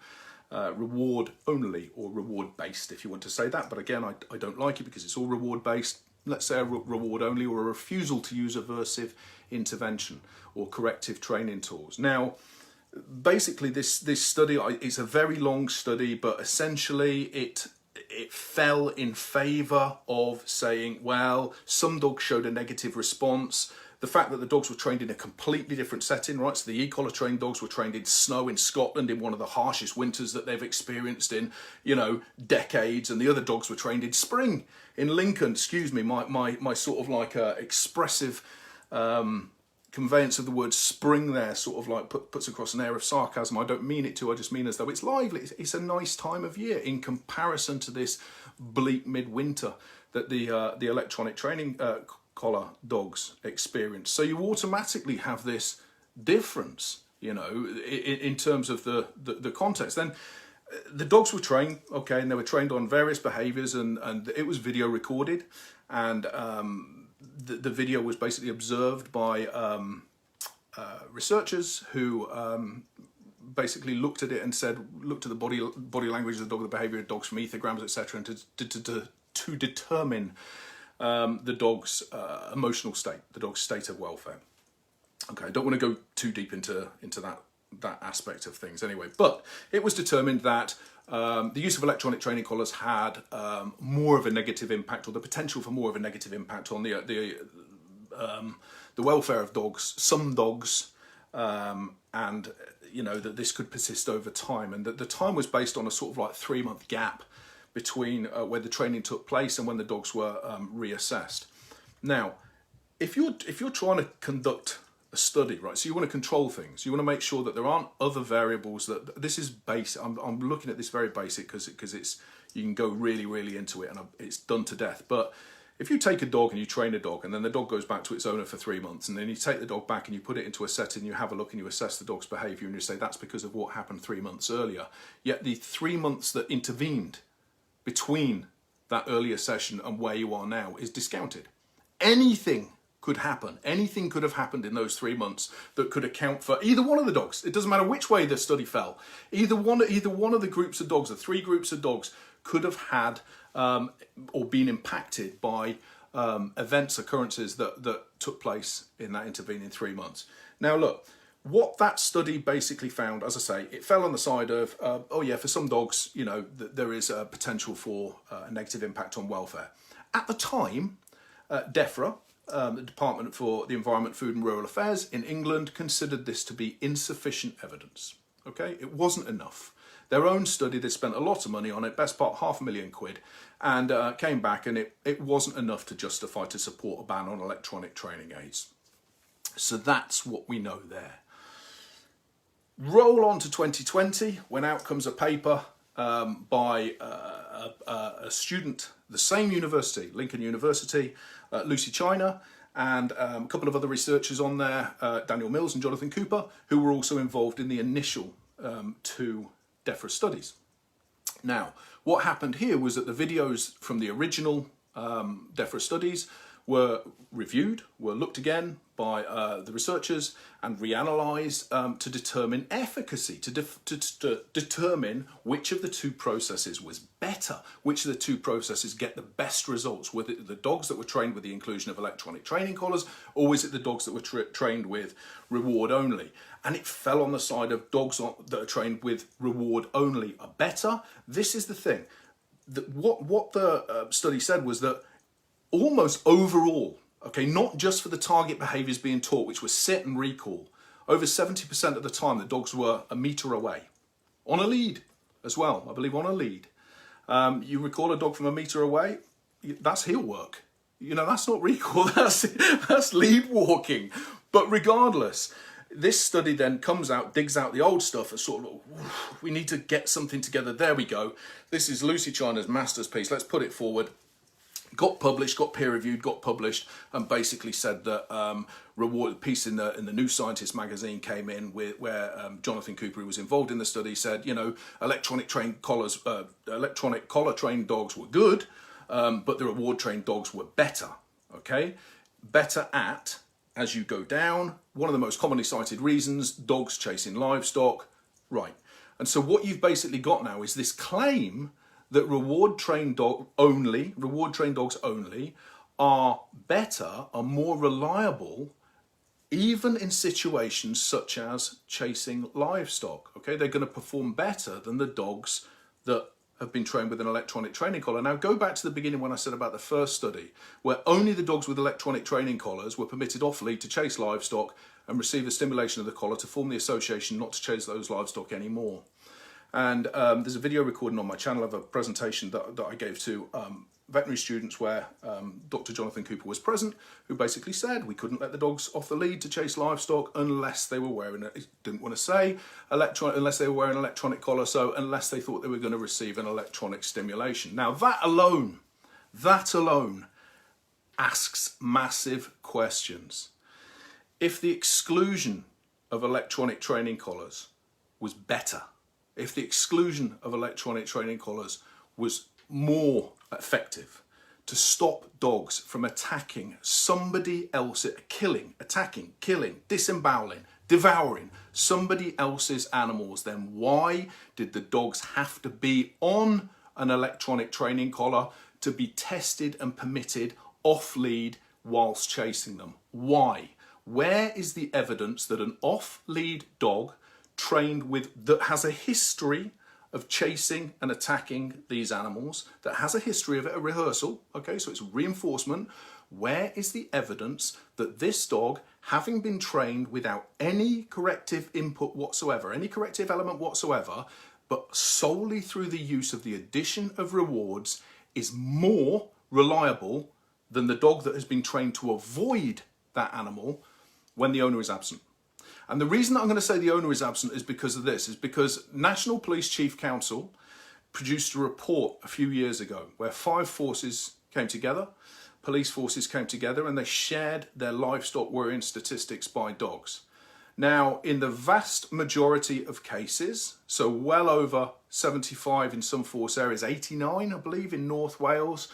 reward-only or reward-based, if you want to say that. But again, I don't like it because it's all reward-based. Let's say a reward-only or a refusal to use aversive intervention or corrective training tools. Now, basically, this study, it's a very long study, but essentially it fell in favour of saying, well, some dogs showed a negative response. The fact that the dogs were trained in a completely different setting, right? So the e-collar trained dogs were trained in snow in Scotland in one of the harshest winters that they've experienced in, you know, decades. And the other dogs were trained in spring in Lincoln. Excuse me, my sort of like expressive conveyance of the word spring there sort of like puts across an air of sarcasm. I don't mean it to, I just mean as though it's lively. It's a nice time of year in comparison to this bleak midwinter that the electronic training collar dogs experience. So you automatically have this difference, you know, in terms of the context. Then the dogs were trained, okay, and they were trained on various behaviours, and it was video recorded, and the video was basically observed by researchers who basically looked at it and looked at the body language of the dog, the behaviour of dogs from ethograms, etc., and to determine the dog's emotional state, the dog's state of welfare. Okay, I don't want to go too deep into that aspect of things anyway, but it was determined that the use of electronic training collars had more of a negative impact, or the potential for more of a negative impact on the welfare of dogs, some dogs, and you know that this could persist over time, and that the time was based on a sort of like 3-month gap between where the training took place and when the dogs were reassessed. Now, if you're trying to conduct a study, right? So you want to control things. You want to make sure that there aren't other variables. That this is basic. I'm looking at this very basic because it's, you can go really into it, and it's done to death. But if you take a dog and you train a dog, and then the dog goes back to its owner for 3 months, and then you take the dog back and you put it into a setting, you have a look and you assess the dog's behaviour, and you say that's because of what happened 3 months earlier. Yet the 3 months that intervened between that earlier session and where you are now is discounted. Anything could happen. Anything could have happened in those 3 months that could account for either one of the dogs. It doesn't matter which way the study fell. Either one of the groups of dogs, the 3 groups of dogs, could have had or been impacted by events, occurrences that took place in that intervening 3 months. Now look, what that study basically found, as I say, it fell on the side of, oh yeah, for some dogs, you know, there is a potential for a negative impact on welfare. At the time, DEFRA, the Department for the Environment, Food and Rural Affairs in England, considered this to be insufficient evidence. Okay, it wasn't enough. Their own study, they spent a lot of money on it, best part £500,000, and came back, and it wasn't enough to justify, to support a ban on electronic training aids. So that's what we know there. Roll on to 2020, when out comes a paper by a student, the same university, Lincoln University, Lucy China, and a couple of other researchers on there, Daniel Mills and Jonathan Cooper, who were also involved in the initial 2 DEFRA studies. Now, what happened here was that the videos from the original DEFRA studies were reviewed, were looked again by the researchers and reanalyzed to determine efficacy, to determine which of the 2 processes was better, which of the 2 processes get the best results. Was it the dogs that were trained with the inclusion of electronic training collars, or was it the dogs that were trained with reward only? And it fell on the side of dogs that are trained with reward only are better. This is the thing. What the study said was that almost overall, okay, not just for the target behaviours being taught, which was sit and recall, over 70% of the time the dogs were a metre away, on a lead as well, I believe on a lead. You recall a dog from a metre away, that's heel work. You know, that's not recall, that's lead walking. But regardless, this study then comes out, digs out the old stuff and sort of, we need to get something together. There we go. This is Lucy China's master's piece. Let's put it forward. Got published, got peer reviewed, got published, and basically said that reward piece in the New Scientist magazine came in where Jonathan Cooper, who was involved in the study, said, you know, electronic collar trained dogs were good, but the reward trained dogs were better. Okay, better at, as you go down, one of the most commonly cited reasons, dogs chasing livestock, right? And so what you've basically got now is this claim that reward trained dogs only are better, are more reliable, even in situations such as chasing livestock. Okay, they're going to perform better than the dogs that have been trained with an electronic training collar. Now go back to the beginning when I said about the first study, where only the dogs with electronic training collars were permitted off lead to chase livestock and receive the stimulation of the collar to form the association not to chase those livestock anymore. And there's a video recording on my channel of a presentation that I gave to veterinary students where Dr. Jonathan Cooper was present, who basically said we couldn't let the dogs off the lead to chase livestock unless they were wearing it. Didn't want to say unless they were wearing an electronic collar, so unless they thought they were going to receive an electronic stimulation. Now that alone asks massive questions. If the exclusion of electronic training collars was better, if the exclusion of electronic training collars was more effective to stop dogs from attacking somebody else, attacking, killing, disemboweling, devouring somebody else's animals, then why did the dogs have to be on an electronic training collar to be tested and permitted off lead whilst chasing them? Why? Where is the evidence that an off lead dog trained with, that has a history of chasing and attacking these animals, that has a history of it, a rehearsal, okay, so it's reinforcement, where is the evidence that this dog, having been trained without any corrective input whatsoever, any corrective element whatsoever, but solely through the use of the addition of rewards, is more reliable than the dog that has been trained to avoid that animal when the owner is absent? And the reason that I'm going to say the owner is absent is because of this, is because National Police Chief Council produced a report a few years ago where 5 forces came together, police forces came together, and they shared their livestock worrying statistics by dogs. Now, in the vast majority of cases, so well over 75 in some force areas, 89 I believe in North Wales,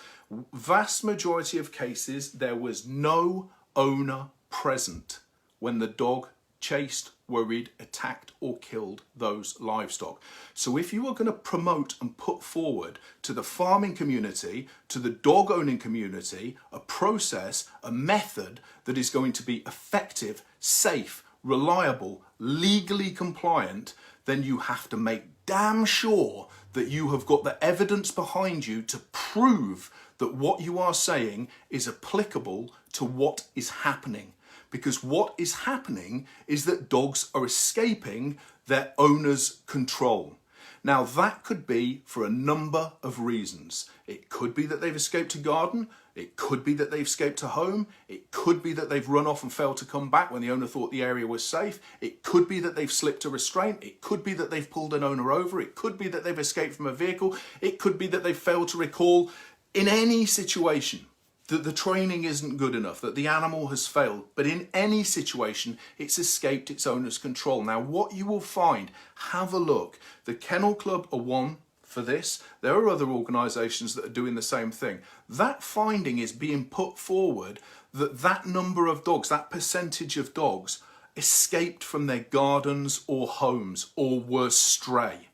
vast majority of cases there was no owner present when the dog chased, worried, attacked or killed those livestock. So if you are going to promote and put forward to the farming community, to the dog owning community, a process, a method that is going to be effective, safe, reliable, legally compliant, then you have to make damn sure that you have got the evidence behind you to prove that what you are saying is applicable to what is happening. Because what is happening is that dogs are escaping their owner's control. Now that could be for a number of reasons. It could be that they've escaped a garden. It could be that they've escaped to home. It could be that they've run off and failed to come back when the owner thought the area was safe. It could be that they've slipped a restraint. It could be that they've pulled an owner over. It could be that they've escaped from a vehicle. It could be that they've failed to recall. In any situation, that the training isn't good enough, that the animal has failed, but in any situation, it's escaped its owner's control. Now, what you will find, have a look. The Kennel Club are one for this. There are other organisations that are doing the same thing. That finding is being put forward that that number of dogs, that percentage of dogs, escaped from their gardens or homes or were stray.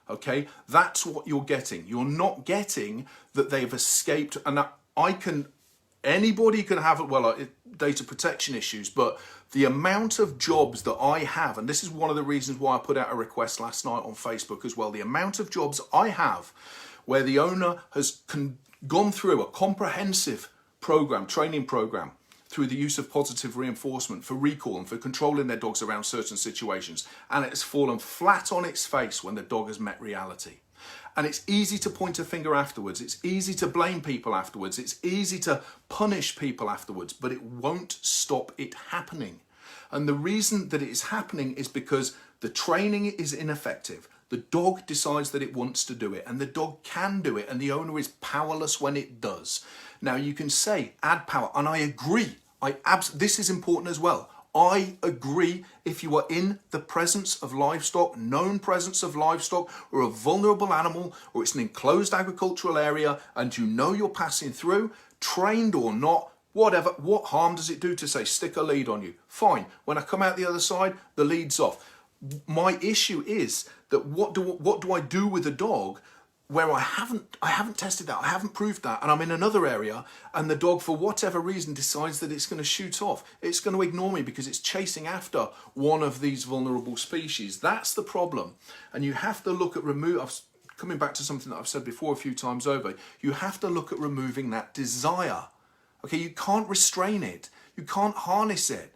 Okay, that's what you're getting. You're not getting that they've escaped, and anybody can have data protection issues, but the amount of jobs that I have, and this is one of the reasons why I put out a request last night on Facebook as well, the amount of jobs I have where the owner has gone through a comprehensive training program, through the use of positive reinforcement for recall and for controlling their dogs around certain situations, and it has fallen flat on its face when the dog has met reality. And it's easy to point a finger afterwards. It's easy to blame people afterwards. It's easy to punish people afterwards, but it won't stop it happening. And the reason that it is happening is because the training is ineffective. The dog decides that it wants to do it, and the dog can do it, and the owner is powerless when it does. Now, you can say add power, and I agree. This is important as well. I agree, if you are in the presence of livestock, known presence of livestock, or a vulnerable animal, or it's an enclosed agricultural area, and you know you're passing through, trained or not, whatever, what harm does it do to say stick a lead on you? Fine. When I come out the other side, the lead's off. My issue is that what do I do with a dog where I haven't tested that, I haven't proved that, and I'm in another area, and the dog, for whatever reason, decides that it's going to shoot off. It's going to ignore me because it's chasing after one of these vulnerable species. That's the problem. And you have to look at coming back to something that I've said before a few times over, you have to look at removing that desire. Okay, you can't restrain it. You can't harness it.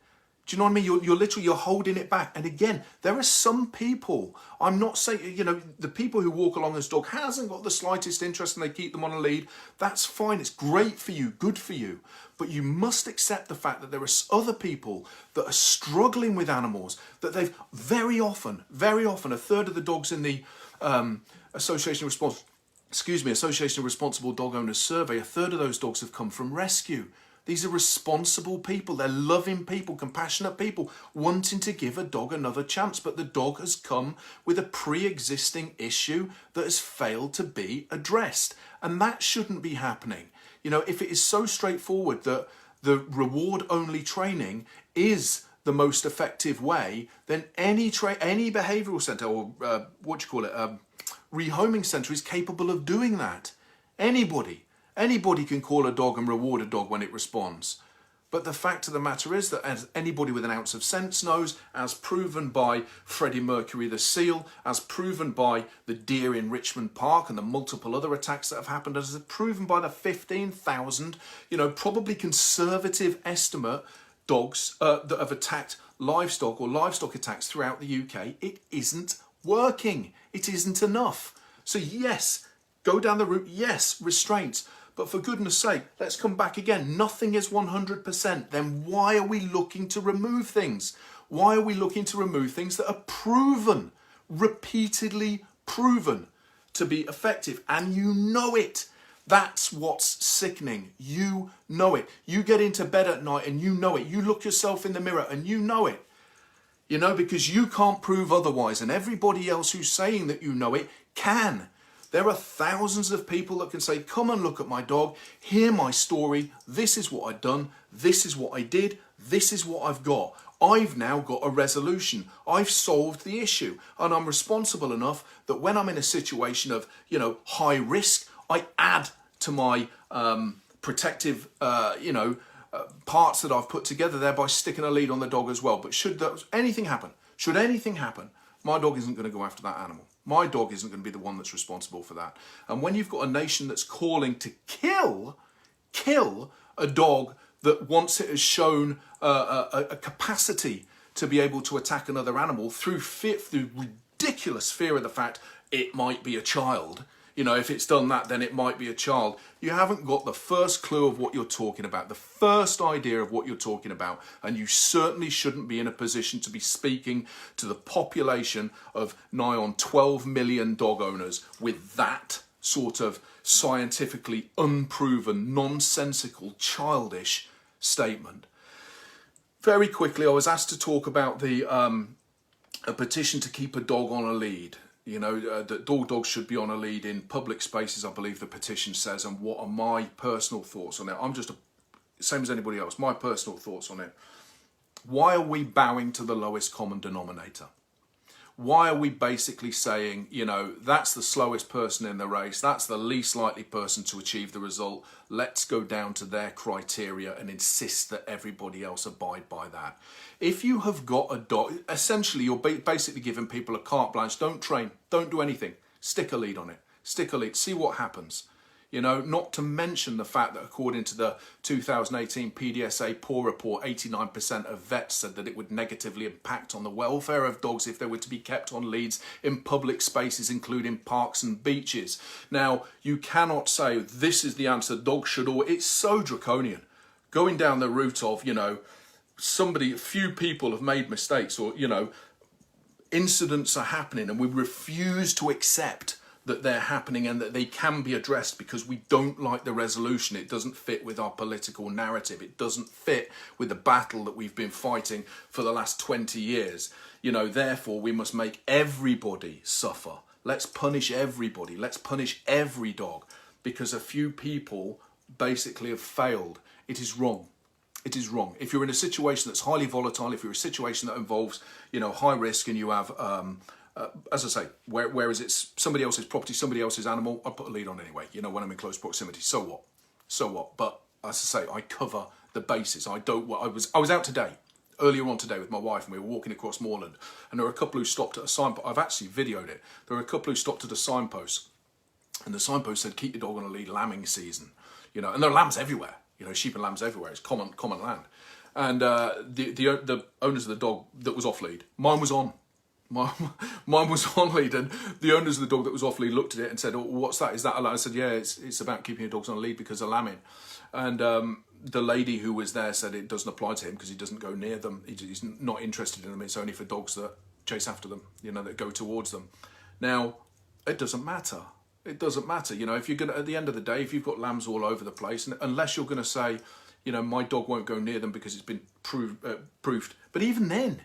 Do you know what I mean? You're holding it back. And again, there are some people, I'm not saying, the people who walk along this dog hasn't got the slightest interest and they keep them on a lead. That's fine. It's great for you, good for you. But you must accept the fact that there are other people that are struggling with animals, that they've very often, a third of the dogs in the Association of Responsible Dog Owners survey, a third of those dogs have come from rescue. These are responsible people. They're loving people, compassionate people, wanting to give a dog another chance. But the dog has come with a pre-existing issue that has failed to be addressed. And that shouldn't be happening. If it is so straightforward that the reward-only training is the most effective way, then any behavioural centre or rehoming centre is capable of doing that. Anybody can call a dog and reward a dog when it responds. But the fact of the matter is that, as anybody with an ounce of sense knows, as proven by Freddie Mercury the seal, as proven by the deer in Richmond Park and the multiple other attacks that have happened, as proven by the 15,000, probably conservative estimate dogs that have attacked livestock or livestock attacks throughout the UK, it isn't working. It isn't enough. So yes, go down the route, yes, restraints. But for goodness sake, let's come back again. Nothing is 100%. Then why are we looking to remove things? Why are we looking to remove things that are proven, repeatedly proven to be effective? And you know it. That's what's sickening. You know it. You get into bed at night and you know it. You look yourself in the mirror and you know it. Because you can't prove otherwise. And everybody else who's saying that you know it can. There are thousands of people that can say, come and look at my dog, hear my story, this is what I've done, this is what I did, this is what I've got. I've now got a resolution. I've solved the issue, and I'm responsible enough that when I'm in a situation of, high risk, I add to my protective, parts that I've put together there by sticking a lead on the dog as well. But should anything happen, my dog isn't going to go after that animal. My dog isn't going to be the one that's responsible for that. And when you've got a nation that's calling to kill a dog that once it has shown a capacity to be able to attack another animal through ridiculous fear of the fact it might be a child, You know, if it's done that, then it might be a child. You haven't got the first clue of what you're talking about, the first idea of what you're talking about. And you certainly shouldn't be in a position to be speaking to the population of nigh on 12 million dog owners with that sort of scientifically unproven, nonsensical, childish statement. Very quickly, I was asked to talk about the a petition to keep a dog on a lead. You know, that dogs should be on a lead in public spaces, I believe the petition says, and what are my personal thoughts on it. I'm just same as anybody else, my personal thoughts on it. Why are we bowing to the lowest common denominator? Why are we basically saying, you know, that's the slowest person in the race, that's the least likely person to achieve the result, let's go down to their criteria and insist that everybody else abide by that? If you have got a dog, essentially you're basically giving people a carte blanche. Don't train, don't do anything, stick a lead on it, stick a lead, see what happens. You know, not to mention the fact that according to the 2018 PDSA Paw Report, 89% of vets said that it would negatively impact on the welfare of dogs if they were to be kept on leads in public spaces, including parks and beaches. Now, you cannot say this is the answer, dogs should all... It's so draconian. Going down the route of, you know, a few people have made mistakes, or, you know, incidents are happening and we refuse to accept that they're happening and that they can be addressed because we don't like the resolution. It doesn't fit with our political narrative. It doesn't fit with the battle that we've been fighting for the last 20 years. You know, therefore we must make everybody suffer. Let's punish everybody. Let's punish every dog because a few people basically have failed. It is wrong. It is wrong. If you're in a situation that's highly volatile, if you're in a situation that involves, you know, high risk, and you have as I say, whereas it's somebody else's property, somebody else's animal, I put a lead on anyway, you know, when I'm in close proximity. So what? So what? But as I say, I cover the bases. I was out today, earlier on today with my wife, and we were walking across moorland, and there were a couple who stopped at a signpost. I've actually videoed it. There were a couple who stopped at a signpost, and the signpost said, keep your dog on a lead, lambing season. You know, and there are lambs everywhere. You know, sheep and lambs everywhere. It's common land. And the owners of the dog that was off lead, mine was on. Mine was on lead, and the owners of the dog that was off lead looked at it and said, oh, what's that? Is that allowed? I said, yeah, it's about keeping your dogs on a lead because of lambing. And the lady who was there said it doesn't apply to him because he doesn't go near them. He's not interested in them. It's only for dogs that chase after them, you know, that go towards them. Now, it doesn't matter. It doesn't matter. You know, if you're going to, at the end of the day, if you've got lambs all over the place, and unless you're going to say, you know, my dog won't go near them because it's been proved. But even then,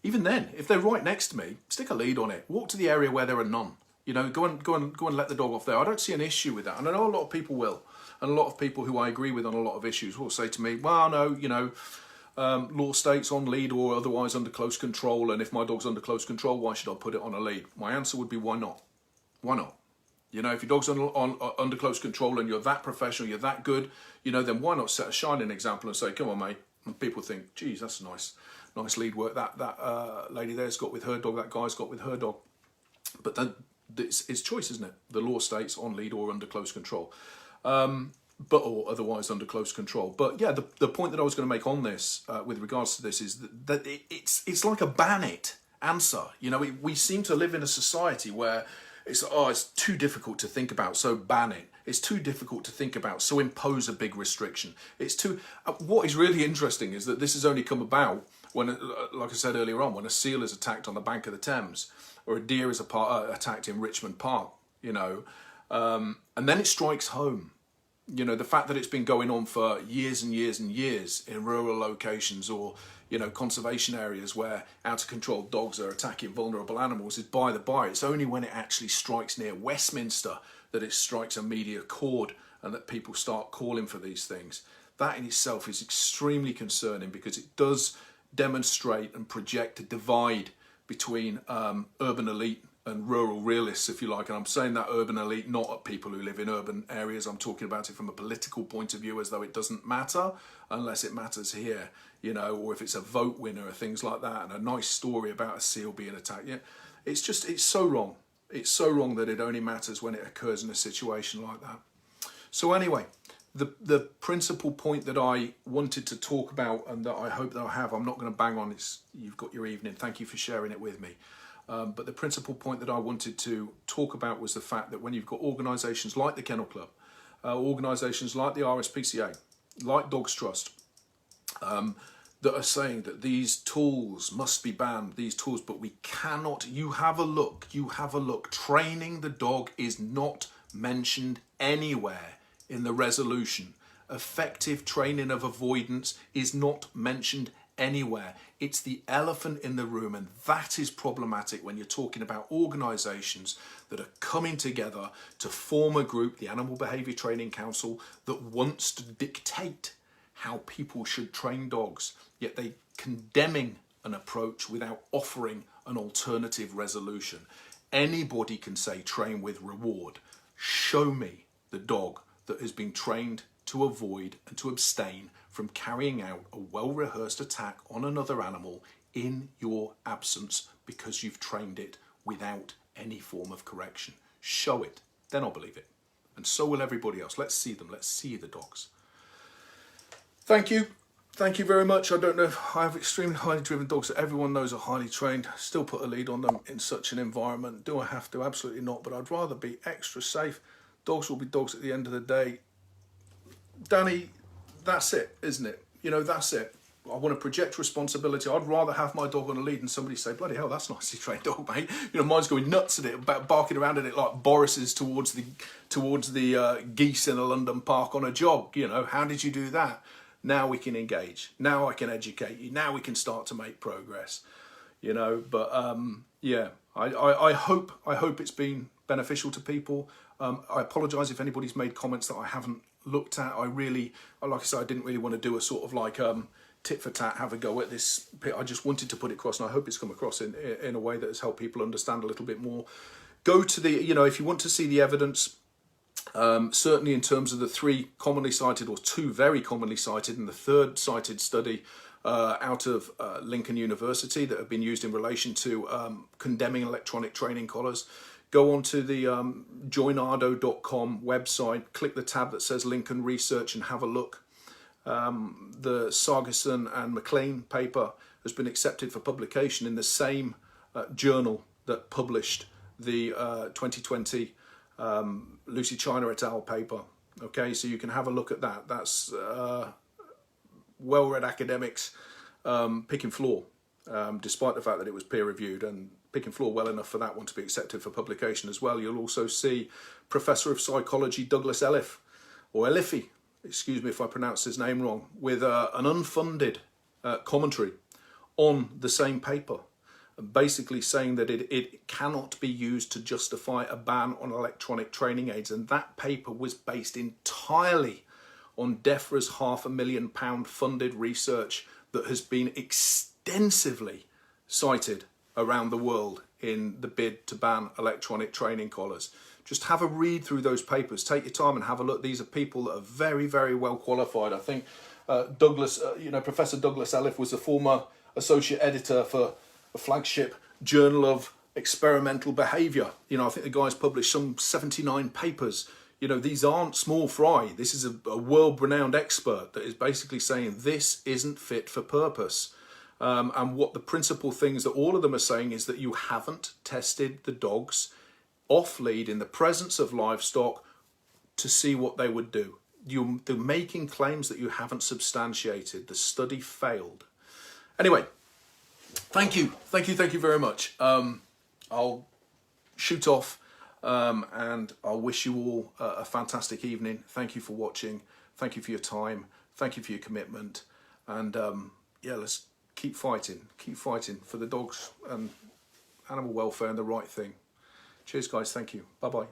if they're right next to me, stick a lead on it. Walk to the area where there are none. You know, go and let the dog off there. I don't see an issue with that, and I know a lot of people will, and a lot of people who I agree with on a lot of issues will say to me, "Well, no, you know, law states on lead or otherwise under close control, and if my dog's under close control, why should I put it on a lead?" My answer would be, why not? Why not? You know, if your dog's under close control and you're that professional, you're that good, you know, then why not set a shining example and say, "Come on, mate." And people think, "Geez, that's nice lead work that lady there's got with her dog, that guy's got with her dog." But then it's choice, isn't it? The law states on lead or under close control, or otherwise under close control. But yeah, the point that I was going to make on this with regards to this is that it's like a ban it answer. You know, we seem to live in a society where it's too difficult to think about, so ban it. It's too difficult to think about, so impose a big restriction. It's too. What is really interesting is that this has only come about when, like I said earlier on, when a seal is attacked on the bank of the Thames, or a deer is attacked in Richmond Park, you know, and then it strikes home. You know, the fact that it's been going on for years and years and years in rural locations, or, you know, conservation areas where out of control dogs are attacking vulnerable animals is by the by. It's only when it actually strikes near Westminster that it strikes a media chord and that people start calling for these things. That in itself is extremely concerning because it does demonstrate and project a divide between urban elite and rural realists, if you like. And I'm saying that urban elite, not at people who live in urban areas. I'm talking about it from a political point of view, as though it doesn't matter unless it matters here, you know, or if it's a vote winner or things like that, and a nice story about a seal being attacked. Yeah, it's so wrong. It's so wrong that it only matters when it occurs in a situation like that. So anyway, the principal point that I wanted to talk about, and that I hope that I have, I'm not going to bang on, it's, you've got your evening, thank you for sharing it with me. But the principal point that I wanted to talk about was the fact that when you've got organisations like the Kennel Club, organisations like the RSPCA, like Dogs Trust, that are saying that these tools must be banned, but we cannot. You have a look. Training the dog is not mentioned anywhere in the resolution. Effective training of avoidance is not mentioned anywhere. It's the elephant in the room, and that is problematic when you're talking about organisations that are coming together to form a group, the Animal Behaviour Training Council, that wants to dictate how people should train dogs, yet they condemning an approach without offering an alternative resolution. Anybody can say train with reward. Show me the dog that has been trained to avoid and to abstain from carrying out a well-rehearsed attack on another animal in your absence because you've trained it without any form of correction. Show it, then I'll believe it. And so will everybody else. Let's see them. Let's see the dogs. Thank you. Thank you very much. I don't know if I have extremely highly driven dogs that everyone knows are highly trained. Still put a lead on them in such an environment. Do I have to? Absolutely not. But I'd rather be extra safe. Dogs will be dogs at the end of the day. Danny, that's it, isn't it? You know, that's it. I want to project responsibility. I'd rather have my dog on a lead than somebody say, bloody hell, that's a nicely trained dog, mate. You know, mine's going nuts at it, barking around at it like Boris is towards the geese in a London park on a jog. You know, how did you do that? Now we can engage. Now I can educate you. Now we can start to make progress. You know, but yeah, I hope it's been beneficial to people. I apologise if anybody's made comments that I haven't looked at. Like I said, I didn't really want to do a sort of like tit for tat, have a go at this. I just wanted to put it across, and I hope it's come across in a way that has helped people understand a little bit more. Go to the, you know, if you want to see the evidence, certainly in terms of the 3 commonly cited, or 2 very commonly cited, and the 3rd cited study out of Lincoln University that have been used in relation to condemning electronic training collars. Go on to the joinardo.com website, click the tab that says Lincoln Research and have a look. The Sargison and McLean paper has been accepted for publication in the same journal that published the 2020 Lucy China et al. Paper. Okay, so you can have a look at that. That's well-read academics picking floor, despite the fact that it was peer-reviewed, and picking floor well enough for that one to be accepted for publication as well. You'll also see Professor of Psychology Douglas Elif, or Elifi, excuse me if I pronounce his name wrong, with an unfunded commentary on the same paper, basically saying that it cannot be used to justify a ban on electronic training aids. And that paper was based entirely on DEFRA's £500,000 funded research that has been extensively cited around the world in the bid to ban electronic training collars. Just have a read through those papers. Take your time and have a look. These are people that are very, very well qualified. I think Professor Douglas Elif was a former associate editor for a flagship journal of experimental behaviour. You know, I think the guy's published some 79 papers. You know, these aren't small fry. This is a world-renowned expert that is basically saying this isn't fit for purpose. And what the principal things that all of them are saying is that you haven't tested the dogs off lead in the presence of livestock to see what they would do. They're making claims that you haven't substantiated. The study failed. Anyway, thank you very much. I'll shoot off, and I'll wish you all a fantastic evening. Thank you for watching. Thank you for your time. Thank you for your commitment. And yeah, let's keep fighting for the dogs and animal welfare and the right thing. Cheers, guys. Thank you. Bye-bye.